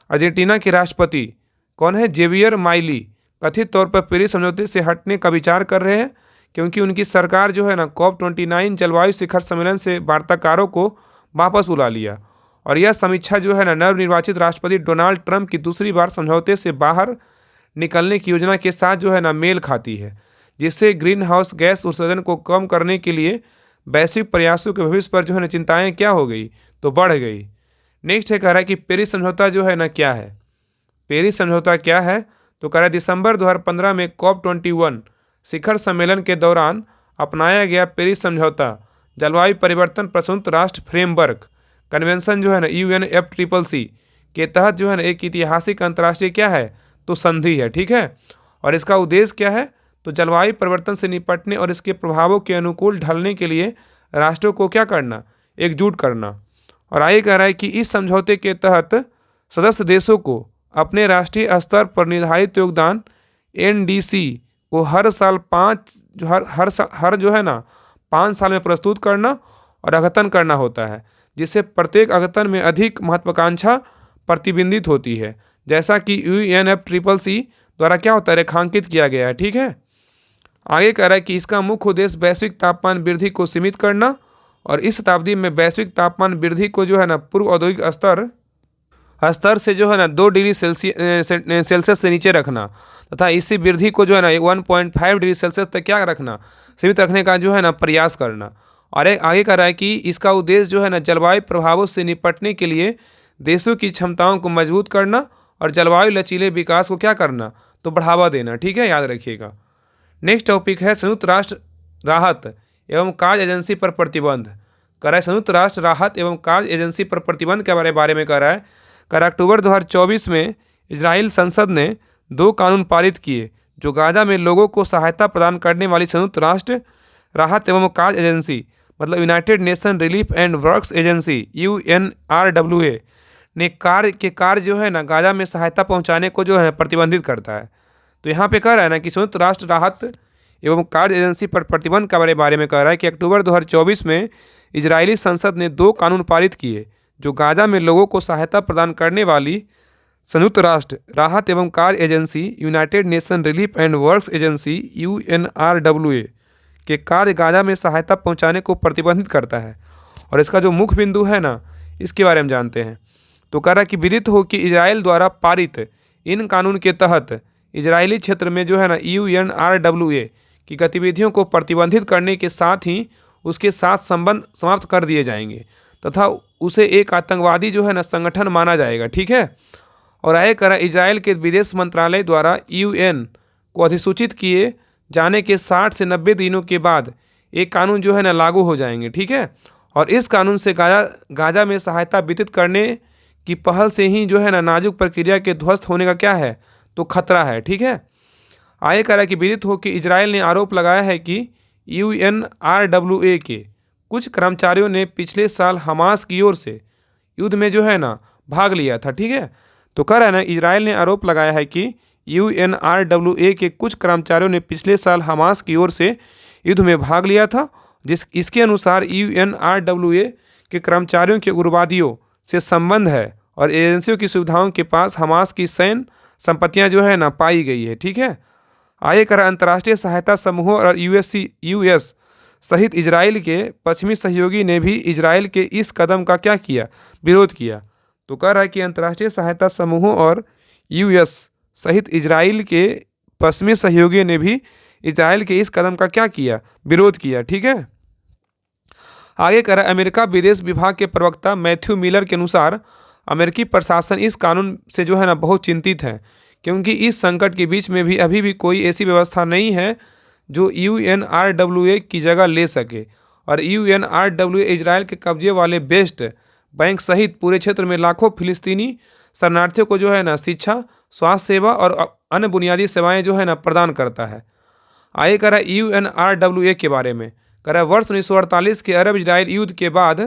अर्जेंटीना के राष्ट्रपति कौन है, जेवियर माइली, कथित तौर पर पेरिस समझौते से हटने का विचार कर रहे हैं क्योंकि उनकी सरकार जो है ना COP29 जलवायु शिखर सम्मेलन से वार्ताकारों को वापस बुला लिया और यह समीक्षा जो है ना नवनिर्वाचित राष्ट्रपति डोनाल्ड ट्रंप की दूसरी बार समझौते से बाहर निकलने की योजना के साथ जो है ना मेल खाती है, जिससे ग्रीन हाउस गैस उत्सर्जन को कम करने के लिए वैश्विक प्रयासों के भविष्य पर जो है ना चिंताएं क्या हो गई, तो बढ़ गई। नेक्स्ट है कह रहा है कि पेरिस समझौता जो है ना क्या है, पेरिस समझौता क्या है, तो कह रहा है दिसंबर 2015 में COP21 शिखर सम्मेलन के दौरान अपनाया गया पेरिस समझौता जलवायु परिवर्तन प्रशंसित राष्ट्र फ्रेमवर्क कन्वेंशन जो है ना UNFCCC के तहत जो है ना एक ऐतिहासिक अंतर्राष्ट्रीय क्या है, तो संधि है। ठीक है, और इसका उद्देश्य क्या है, तो जलवायु परिवर्तन से निपटने और इसके प्रभावों के अनुकूल ढलने के लिए राष्ट्रों को क्या करना, एकजुट करना। और आगे कह रहा है कि इस समझौते के तहत सदस्य देशों को अपने राष्ट्रीय स्तर पर निर्धारित योगदान एनडीसी को हर साल 5 साल में प्रस्तुत करना और अद्यतन करना होता है, जिससे प्रत्येक अद्यतन में अधिक महत्वाकांक्षा प्रतिबिंबित होती है, जैसा कि UNFCCC द्वारा क्या होता है, रेखांकित किया गया है। ठीक है। आगे कह रहा है कि इसका मुख्य उद्देश्य वैश्विक तापमान वृद्धि को सीमित करना और इस शताब्दी में वैश्विक तापमान वृद्धि को जो है ना पूर्व औद्योगिक स्तर से जो है ना 2 डिग्री सेल्सियस से नीचे रखना तथा इसी वृद्धि को जो है ना 1.5 डिग्री सेल्सियस तक क्या रखना, सीमित रखने का जो है ना प्रयास करना। और आगे कह रहा है कि इसका उद्देश्य जो है ना जलवायु प्रभावों से निपटने के लिए देशों की क्षमताओं को मजबूत करना और जलवायु लचीले विकास को क्या करना, तो बढ़ावा देना। ठीक है, याद रखिएगा। नेक्स्ट टॉपिक है संयुक्त राष्ट्र राहत एवं कार्य एजेंसी पर प्रतिबंध। कह रहा है संयुक्त राष्ट्र राहत एवं कार्य एजेंसी पर प्रतिबंध के बारे में कह रहा है। कह रहा अक्टूबर 2024 में इजराइल संसद ने 2 कानून पारित किए जो गाजा में लोगों को सहायता प्रदान करने वाली संयुक्त राष्ट्र राहत एवं कार्य एजेंसी मतलब United nation relief and works agency UNRWA ने कार्य जो है ना गाजा में सहायता पहुंचाने को जो है प्रतिबंधित करता है। तो यहाँ पे कह रहा है ना कि संयुक्त राष्ट्र राहत एवं कार्य एजेंसी पर प्रतिबंध के बारे में कह रहा है कि अक्टूबर 2024 में इजरायली संसद ने 2 कानून पारित किए जो गाजा में लोगों को सहायता प्रदान करने वाली संयुक्त राष्ट्र राहत एवं कार्य agency United nation relief and works agency UNRWA के कार्य गाजा में सहायता पहुंचाने को प्रतिबंधित करता है। और इसका जो मुख्य बिंदु है ना, इसके बारे में जानते हैं। तो कह रहा कि विदित हो कि इजराइल द्वारा पारित इन कानून के तहत इजरायली क्षेत्र में जो है ना UNRWA की गतिविधियों को प्रतिबंधित करने के साथ ही उसके साथ संबंध समाप्त कर दिए जाएंगे तथा उसे एक आतंकवादी जो है ना संगठन माना जाएगा। ठीक है। और आगे कह रहा इजराइल के विदेश मंत्रालय द्वारा UN को अधिसूचित किए जाने के 60 से 90 दिनों के बाद एक कानून जो है ना लागू हो जाएंगे। ठीक है। और इस कानून से गाजा में सहायता वितरित करने की पहल से ही जो है ना नाजुक प्रक्रिया के ध्वस्त होने का क्या है, तो खतरा है। ठीक है। आगे कह रहा है कि विदित हो कि इजराइल ने आरोप लगाया है कि UNRWA के कुछ कर्मचारियों ने पिछले साल हमास की ओर से युद्ध में जो है ना भाग लिया था। ठीक है। तो कह रहा है ना इजराइल ने आरोप लगाया है कि UNRWA के कुछ कर्मचारियों ने पिछले साल हमास की ओर से युद्ध में भाग लिया था, इसके अनुसार UNRWA के कर्मचारियों के उग्रवादियों से संबंध है और एजेंसियों की सुविधाओं के पास हमास की सैन्य संपत्तियां जो है ना पाई गई है। ठीक है। आगे कर अंतर्राष्ट्रीय सहायता समूहों और US सहित इजराइल के पश्चिमी सहयोगी ने भी इजराइल के इस कदम का क्या किया, विरोध किया। तो कह रहा है कि अंतर्राष्ट्रीय सहायता समूहों और US सहित इजराइल के पश्चिमी सहयोगियों ने भी इजराइल के इस कदम का क्या किया, विरोध किया। ठीक है। आगे कह रहा है अमेरिका विदेश विभाग के प्रवक्ता मैथ्यू मिलर के अनुसार अमेरिकी प्रशासन इस कानून से जो है ना बहुत चिंतित है, क्योंकि इस संकट के बीच में भी अभी भी कोई ऐसी व्यवस्था नहीं है जो UNRWA की जगह ले सके। और UNRWA इजराइल के कब्जे वाले वेस्ट बैंक सहित पूरे क्षेत्र में लाखों फिलिस्तीनी शरणार्थियों को जो है ना शिक्षा, स्वास्थ्य सेवा और अन्य बुनियादी सेवाएं जो है ना प्रदान करता है। आगे कह रहा है UNRWA के बारे में कह रहा है वर्ष 1948 के अरब इजराइल युद्ध के बाद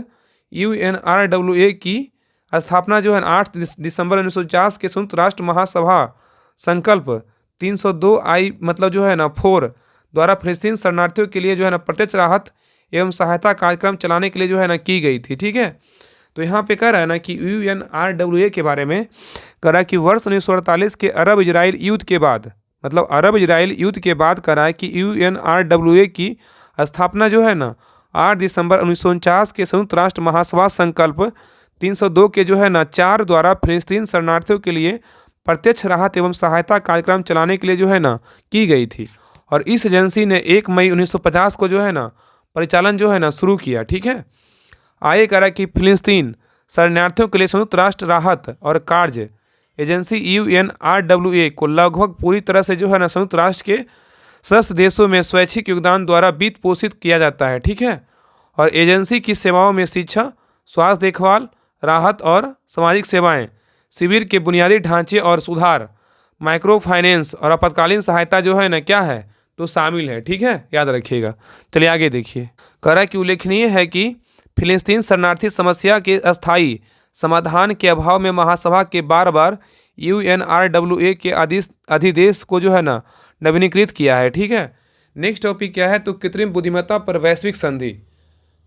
UNRWA की स्थापना जो है 8 दिसंबर 1949 के संयुक्त राष्ट्र महासभा संकल्प 302I मतलब जो है ना 4 द्वारा फिलिस्तीन शरणार्थियों के लिए जो है ना प्रत्यक्ष राहत एवं सहायता कार्यक्रम चलाने के लिए जो है ना की गई थी। ठीक है। तो यहाँ पे कह रहा है ना कि UNRWA के बारे में कह रहा है कि वर्ष 1948 के अरब इजराइल युद्ध के बाद मतलब अरब इजराइल युद्ध के बाद कह रहा है कि UNRWA की स्थापना जो है ना 8 दिसंबर 1949 के संयुक्त राष्ट्र महासभा संकल्प 302 के जो है ना 4 द्वारा फिलिस्तीन शरणार्थियों के लिए प्रत्यक्ष राहत एवं सहायता कार्यक्रम चलाने के लिए जो है ना की गई थी। और इस एजेंसी ने 1 मई 1950 को जो है ना परिचालन जो है ना शुरू किया। ठीक है। आगे कह रहा है कि फिलिस्तीन शरणार्थियों के लिए संयुक्त राष्ट्र राहत और कार्य एजेंसी UNRWA को लगभग पूरी तरह से जो है ना संयुक्त राष्ट्र के सदस्य देशों में स्वैच्छिक योगदान द्वारा वित्त पोषित किया जाता है। ठीक है। और एजेंसी की सेवाओं में शिक्षा, स्वास्थ्य देखभाल, राहत और सामाजिक सेवाएं, शिविर के बुनियादी ढांचे और सुधार, माइक्रो फाइनेंस और आपातकालीन सहायता जो है ना क्या है, तो शामिल है। ठीक है, याद रखिएगा। चलिए आगे देखिए। कह रहा है कि उल्लेखनीय है कि फिलिस्तीन शरणार्थी समस्या के अस्थायी समाधान के अभाव में महासभा के बार बार UNRWA के अधिदेश को जो है ना नवीनीकृत किया है। ठीक है, नेक्स्ट टॉपिक क्या है, तो कृत्रिम बुद्धिमत्ता पर वैश्विक संधि।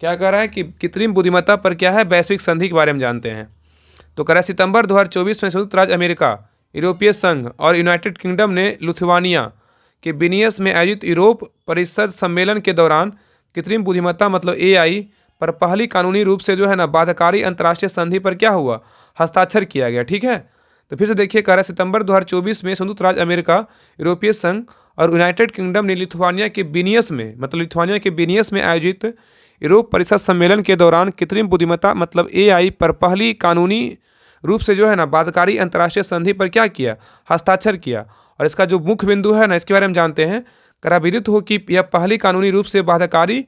क्या कह रहा है कि कृत्रिम बुद्धिमत्ता पर क्या है, वैश्विक संधि के बारे में जानते हैं। तो कह रहा है सितंबर 2024 में संयुक्त राज्य अमेरिका, यूरोपीय संघ और यूनाइटेड किंगडम ने लिथुआनिया के विनियस में आयोजित यूरोप परिषद सम्मेलन के दौरान कृत्रिम बुद्धिमत्ता मतलब AI पर पहली कानूनी रूप से जो है ना बाध्यकारी अंतर्राष्ट्रीय संधि पर क्या हुआ, हस्ताक्षर किया गया। ठीक है, तो फिर से देखिए। कह रहा है सितंबर 2024 में संयुक्त राज्य अमेरिका, यूरोपीय संघ और यूनाइटेड किंगडम ने लिथुआनिया के विनियस में आयोजित यूरोप परिषद सम्मेलन के दौरान कृत्रिम बुद्धिमत्ता मतलब AI पर पहली कानूनी रूप से जो है ना बाध्यकारी अंतर्राष्ट्रीय संधि पर क्या किया, हस्ताक्षर किया। और इसका जो मुख्य बिंदु है ना, इसके बारे में जानते हैं। करा विदित हो कि यह पहली कानूनी रूप से बाध्यकारी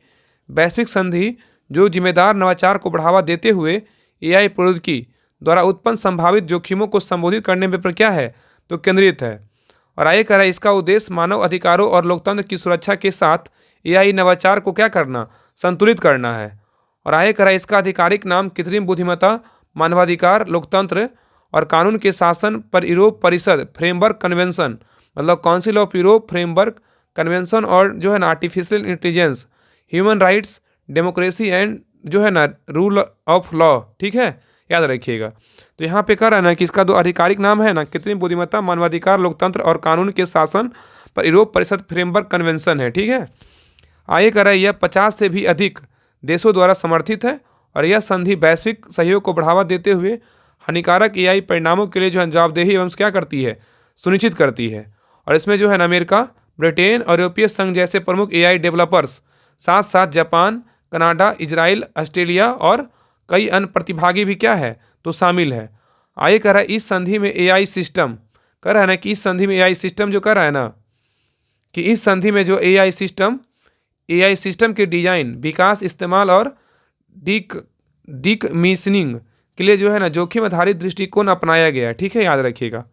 वैश्विक संधि जो जिम्मेदार नवाचार को बढ़ावा देते हुए AI प्रौद्योगिकी द्वारा उत्पन्न संभावित जोखिमों को संबोधित करने में पर क्या है, तो केंद्रित है। और आगे कह रहा है इसका उद्देश्य मानव अधिकारों और लोकतंत्र की सुरक्षा के साथ AI नवाचार को क्या करना, संतुलित करना है। और आगे कह रहा है इसका आधिकारिक नाम कृत्रिम बुद्धिमत्ता, मानवाधिकार, लोकतंत्र और कानून के शासन पर यूरोप परिषद फ्रेमवर्क कन्वेंशन मतलब council of Europe framework convention और जो है ना artificial intelligence, human rights, democracy and जो है ना रूल ऑफ लॉ। ठीक है, याद रखिएगा। तो यहाँ पे कह रहा है ना कि इसका जो आधिकारिक नाम है ना कृत्रिम बुद्धिमत्ता, मानवाधिकार, लोकतंत्र और कानून के शासन पर यूरोप परिषद फ्रेमवर्क कन्वेंशन है। ठीक है, आगे कह रहा है यह 50 से भी अधिक देशों द्वारा समर्थित है और यह संधि वैश्विक सहयोग को बढ़ावा देते हुए हानिकारक AI परिणामों के लिए जो है जवाबदेही एवं क्या करती है, सुनिश्चित करती है। और इसमें जो है ना अमेरिका, ब्रिटेन और यूरोपीय संघ जैसे प्रमुख AI डेवलपर्स, साथ साथ जापान, कनाडा, इजराइल, ऑस्ट्रेलिया और कई अन्य प्रतिभागी भी क्या है, तो शामिल है। आगे कह रहा है इस संधि में AI सिस्टम, कह रहा है ना कि इस संधि में AI सिस्टम जो कह रहा है ना कि इस संधि में जो AI सिस्टम के डिजाइन, विकास, इस्तेमाल और डिकमीशनिंग के लिए जो है ना जोखिम आधारित दृष्टिकोण अपनाया गया है। ठीक है, याद रखिएगा।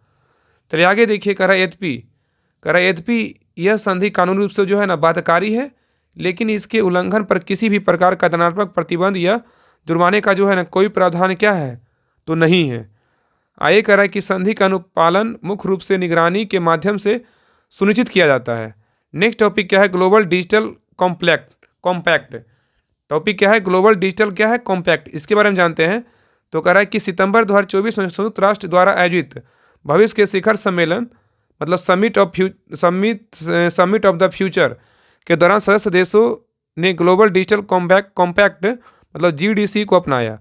चलिए आगे देखिए। कह रहा है यद्यपि यह संधि कानूनी रूप से जो है ना बाध्यकारी है, लेकिन इसके उल्लंघन पर किसी भी प्रकार का दंडात्मक प्रतिबंध या जुर्माने का जो है ना कोई प्रावधान क्या है, तो नहीं है। आगे कह रहा है कि संधि का अनुपालन मुख्य रूप से निगरानी के माध्यम से सुनिश्चित किया जाता है। नेक्स्ट टॉपिक क्या है, ग्लोबल डिजिटल कॉम्पैक्ट। टॉपिक क्या है, ग्लोबल डिजिटल क्या है, कॉम्पैक्ट। इसके बारे में जानते हैं। तो कह रहा है कि सितंबर 2024 में संयुक्त राष्ट्र द्वारा आयोजित भविष्य के शिखर सम्मेलन मतलब समिट ऑफ द फ्यूचर के दौरान सदस्य देशों ने ग्लोबल डिजिटल कॉम्पैक्ट मतलब GDC को अपनाया।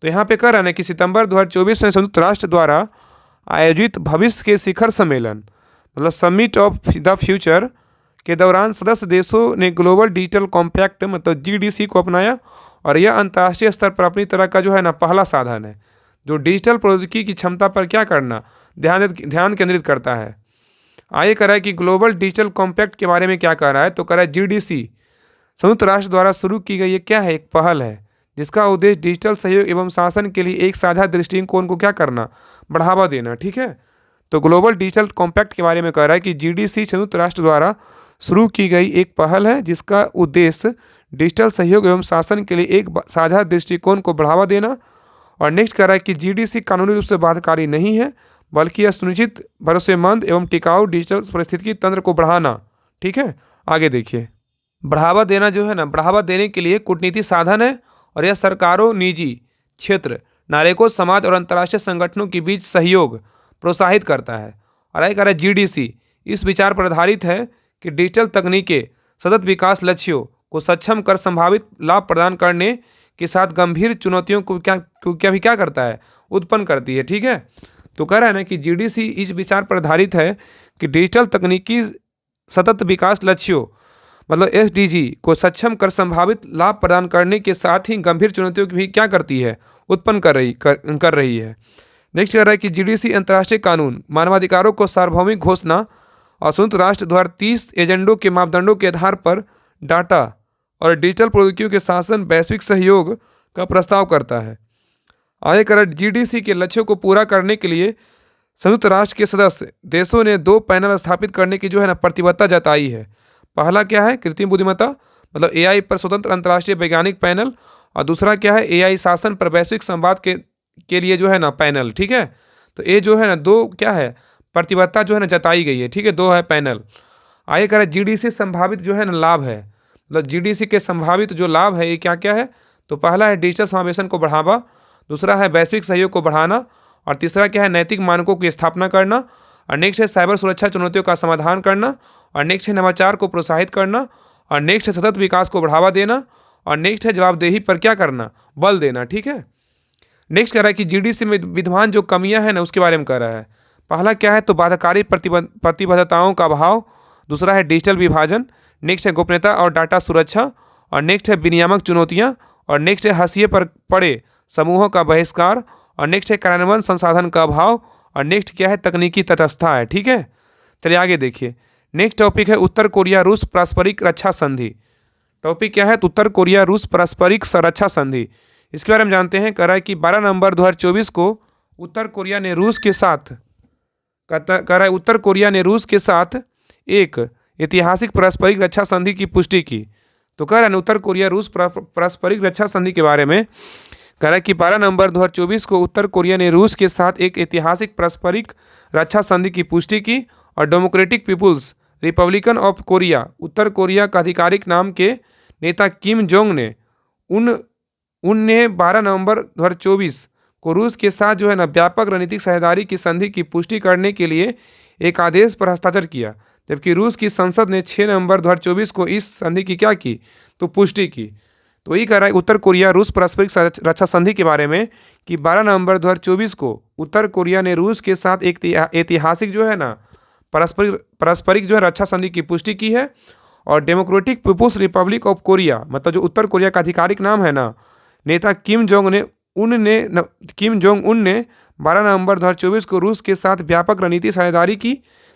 तो यहाँ पे कह रहा है कि सितंबर 2024 में संयुक्त राष्ट्र द्वारा आयोजित भविष्य के शिखर सम्मेलन मतलब समिट ऑफ द फ्यूचर के दौरान सदस्य देशों ने ग्लोबल डिजिटल कॉम्पैक्ट मतलब GDC को अपनाया। और यह अंतर्राष्ट्रीय स्तर पर अपनी तरह का जो है ना पहला साधन है जो डिजिटल प्रौद्योगिकी की क्षमता पर क्या करना, ध्यान केंद्रित करता है। आगे कह रहा है कि ग्लोबल डिजिटल कॉम्पैक्ट के बारे में क्या कह रहा है, तो कह रहा है GDC संयुक्त राष्ट्र द्वारा शुरू की गई ये क्या है, एक पहल है जिसका उद्देश्य डिजिटल सहयोग एवं शासन के लिए एक साझा दृष्टिकोण को क्या करना, बढ़ावा देना। ठीक है, तो ग्लोबल डिजिटल कॉम्पैक्ट के बारे में कह रहा है कि GDC संयुक्त राष्ट्र द्वारा शुरू की गई एक पहल है जिसका उद्देश्य डिजिटल सहयोग एवं शासन के लिए एक साझा दृष्टिकोण को बढ़ावा देना। और नेक्स्ट कह रहा है कि GDC कानूनी रूप से बाध्यकारी नहीं है बल्कि यह सुनिश्चित, भरोसेमंद एवं टिकाऊ डिजिटल पारिस्थितिकी तंत्र को बढ़ाना। ठीक है, आगे देखिए। बढ़ावा देना जो है ना, बढ़ावा देने के लिए कूटनीति साधन है और यह सरकारों, निजी क्षेत्र, नागरिकों, समाज और अंतर्राष्ट्रीय संगठनों के बीच सहयोग प्रोत्साहित करता है। और आगे कह रहा है GDC इस विचार पर आधारित है कि डिजिटल तकनीकें सतत विकास लक्ष्यों को सक्षम कर संभावित लाभ प्रदान करने के साथ गंभीर चुनौतियों को क्या करता है, उत्पन्न करती है। ठीक है, तो कह रहा है ना कि GDC इस विचार पर आधारित है कि डिजिटल तकनीकी सतत विकास लक्ष्यों मतलब SDG को सक्षम कर संभावित लाभ प्रदान करने के साथ ही गंभीर चुनौतियों की भी क्या करती है, उत्पन्न कर रही है। नेक्स्ट कह रहा है कि GDC अंतर्राष्ट्रीय कानून, मानवाधिकारों को सार्वभौमिक घोषणा और संयुक्त राष्ट्र द्वारा 30 एजेंडों के मापदंडों के आधार पर डाटा और डिजिटल प्रौद्योगिकियों के शासन, वैश्विक सहयोग का प्रस्ताव करता है। आगे कह रहा है GDC के लक्ष्यों को पूरा करने के लिए संयुक्त राष्ट्र के सदस्य देशों ने 2 पैनल स्थापित करने की जो है ना प्रतिबद्धता जताई है। पहला क्या है कृत्रिम बुद्धिमत्ता मतलब एआई पर स्वतंत्र अंतर्राष्ट्रीय वैज्ञानिक पैनल, और दूसरा क्या है एआई शासन पर वैश्विक संवाद के लिए जो है ना पैनल। ठीक है, तो ये जो है ना दो क्या है प्रतिबद्धता जो है ना जताई गई है। ठीक है, दो है पैनल। आगे कह रहा है जीडीसी संभावित जो है ना लाभ है, मतलब जीडीसी के संभावित जो लाभ है ये क्या क्या है, तो पहला है डिजिटल समावेशन को बढ़ावा, दूसरा है वैश्विक सहयोग को बढ़ाना, और तीसरा क्या है नैतिक मानकों की स्थापना करना, और नेक्स्ट है साइबर सुरक्षा चुनौतियों का समाधान करना, और नेक्स्ट है नवाचार को प्रोत्साहित करना, और नेक्स्ट है सतत विकास को बढ़ावा देना, और नेक्स्ट है जवाबदेही पर क्या करना बल देना। ठीक है, नेक्स्ट कह रहा है कि जीडीसी में विद्यमान जो कमियां हैं ना उसके बारे में कह रहा है। पहला क्या है तो बाध्यकारी प्रतिबद्धताओं का अभाव, दूसरा है डिजिटल विभाजन, नेक्स्ट है गोपनीयता और डाटा सुरक्षा, और नेक्स्ट है विनियामक चुनौतियां, और नेक्स्ट है हाशिए पर पड़े समूहों का बहिष्कार, और नेक्स्ट है कार्यान्वयन संसाधन का अभाव, और नेक्स्ट क्या है तकनीकी तटस्थता है। ठीक है, चलिए आगे देखिए। नेक्स्ट टॉपिक है उत्तर कोरिया रूस पारस्परिक रक्षा संधि। टॉपिक क्या है तो उत्तर कोरिया रूस पारस्परिक रक्षा संधि। इसके बारे में जानते हैं। कह रहा है कि 12 नवंबर 2024 को उत्तर कोरिया ने रूस के साथ कह रहा है उत्तर कोरिया ने रूस के साथ एक ऐतिहासिक पारस्परिक रक्षा संधि की पुष्टि की। तो कह रहा है उत्तर कोरिया रूस पारस्परिक रक्षा संधि के बारे में कह रहा है कि 12 नवंबर 2024 को उत्तर कोरिया ने रूस के साथ एक ऐतिहासिक पारस्परिक रक्षा संधि की पुष्टि की, और Democratic People's Republican of Korea उत्तर कोरिया का आधिकारिक नाम के नेता किम जोंग ने उनने 12 नवंबर 2024 को रूस के साथ जो है ना व्यापक रणनीतिक साझेदारी की संधि की पुष्टि करने के लिए एक आदेश पर हस्ताक्षर किया, जबकि रूस की संसद ने 6 नवंबर 2024 को इस संधि की क्या की तो पुष्टि की। तो यही कह रहा है उत्तर कोरिया रूस पारस्परिक रक्षा संधि के बारे में कि 12 नवंबर 2024 को उत्तर कोरिया ने रूस के साथ एक ऐतिहासिक जो है ना पारस्परिक जो है रक्षा संधि की पुष्टि की है, और Democratic People's Republic of Korea मतलब जो उत्तर कोरिया का आधिकारिक नाम है ना नेता किम जोंग उन ने 12 नवंबर 2024 को रूस के साथ व्यापक रणनीतिक साझेदारी की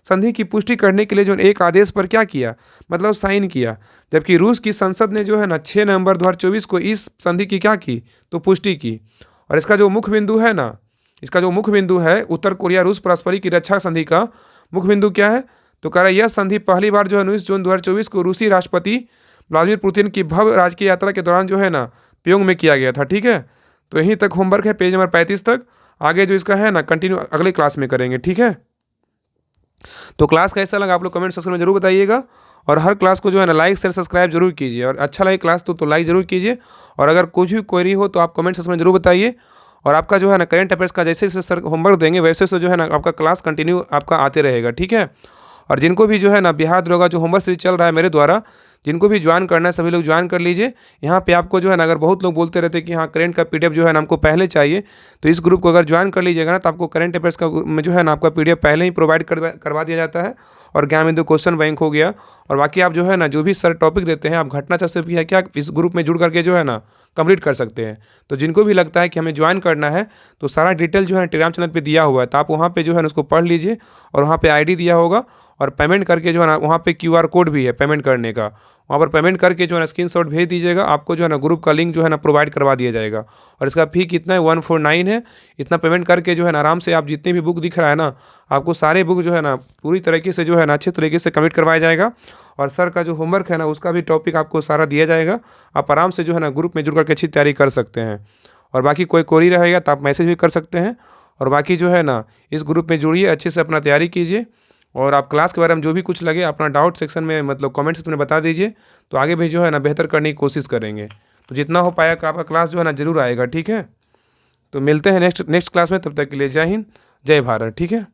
संधि की पुष्टि करने के लिए जो एक आदेश पर क्या किया मतलब साइन किया, जबकि रूस की संसद ने जो है ना 6 नवंबर 2024 को इस संधि की क्या की तो पुष्टि की। और इसका जो मुख्य बिंदु है उत्तर कोरिया रूस पारस्परिक रक्षा संधि का मुख्य बिंदु क्या है तो कह रहा है यह संधि पहली बार जो है 19 जून 2024 को रूसी राष्ट्रपति व्लादिमीर पुतिन की भव्य राजकीय यात्रा के दौरान जो है ना प्योंग में किया गया था। ठीक है, तो यहीं तक होमवर्क है पेज नंबर 35 तक। आगे जो इसका है ना कंटिन्यू अगले क्लास में करेंगे। ठीक है, तो क्लास कैसा लगा आप लोग कमेंट सेक्शन में जरूर बताइएगा, और हर क्लास को जो है ना लाइक शेयर सब्सक्राइब जरूर कीजिए, और अच्छा लगे क्लास तो लाइक जरूर कीजिए, और अगर कुछ भी क्वेरी हो तो आप कमेंट सेक्शन में जरूर बताइए। और आपका जो है ना करंट अफेयर्स का जैसे जैसे सर होमवर्क देंगे वैसे से जो है ना आपका क्लास कंटिन्यू आपका आते रहेगा। ठीक है, और जिनको भी जो है ना बिहार दरोगा जो होमवर्क सीरीज चल रहा है मेरे द्वारा जिनको भी ज्वाइन करना है सभी लोग ज्वाइन कर लीजिए। यहाँ पे आपको जो है ना अगर बहुत लोग बोलते रहते हैं कि हाँ करंट का पीडीएफ जो है ना हमको पहले चाहिए, तो इस ग्रुप को अगर ज्वाइन कर लीजिएगा ना तो आपको करंट अफेयर्स का में जो है ना आपका पीडीएफ पहले ही प्रोवाइड करवा दिया जाता है, और ज्ञान बिंदु क्वेश्चन बैंक हो गया, और बाकी आप जो है ना जो भी सर टॉपिक देते हैं आप घटनाचक्र से भी है क्या इस ग्रुप में जुड़ करके जो है ना कंप्लीट कर सकते हैं। तो जिनको भी लगता है कि हमें ज्वाइन करना है तो सारा डिटेल जो है टेलीग्राम चैनल पे दिया हुआ है, तो आप वहाँ पे जो है ना उसको पढ़ लीजिए, और वहाँ पे आईडी दिया होगा, और पेमेंट करके जो है ना वहाँ पे क्यूआर कोड भी है पेमेंट करने का, वहाँ पर पेमेंट करके जो है ना स्क्रीनशॉट भेज दीजिएगा, आपको जो है ना ग्रुप का लिंक जो है ना प्रोवाइड करवा दिया जाएगा। और इसका फी कितना है 149 है। इतना पेमेंट करके जो है ना आराम से आप जितने भी बुक दिख रहा है ना आपको सारे बुक जो है ना पूरी तरीके से जो है ना अच्छे तरीके से कंप्लीट करवाया जाएगा, और सर का जो होमवर्क है ना उसका भी टॉपिक आपको सारा दिया जाएगा। आप आराम से जो है ना ग्रुप में जुड़ करके अच्छी तैयारी कर सकते हैं, और बाकी कोई क्वेरी रहेगा तो आप मैसेज भी कर सकते हैं, और बाकी जो है ना इस ग्रुप में जुड़िए अच्छे से अपना तैयारी कीजिए, और आप क्लास के बारे में जो भी कुछ लगे अपना डाउट सेक्शन में मतलब कमेंट सेक्शन में बता दीजिए, तो आगे भी जो है ना बेहतर करने की कोशिश करेंगे। तो जितना हो पाएगा आपका क्लास जो है ना जरूर आएगा। ठीक है, तो मिलते हैं नेक्स्ट क्लास में, तब तक के लिए जय हिंद जय भारत। ठीक है।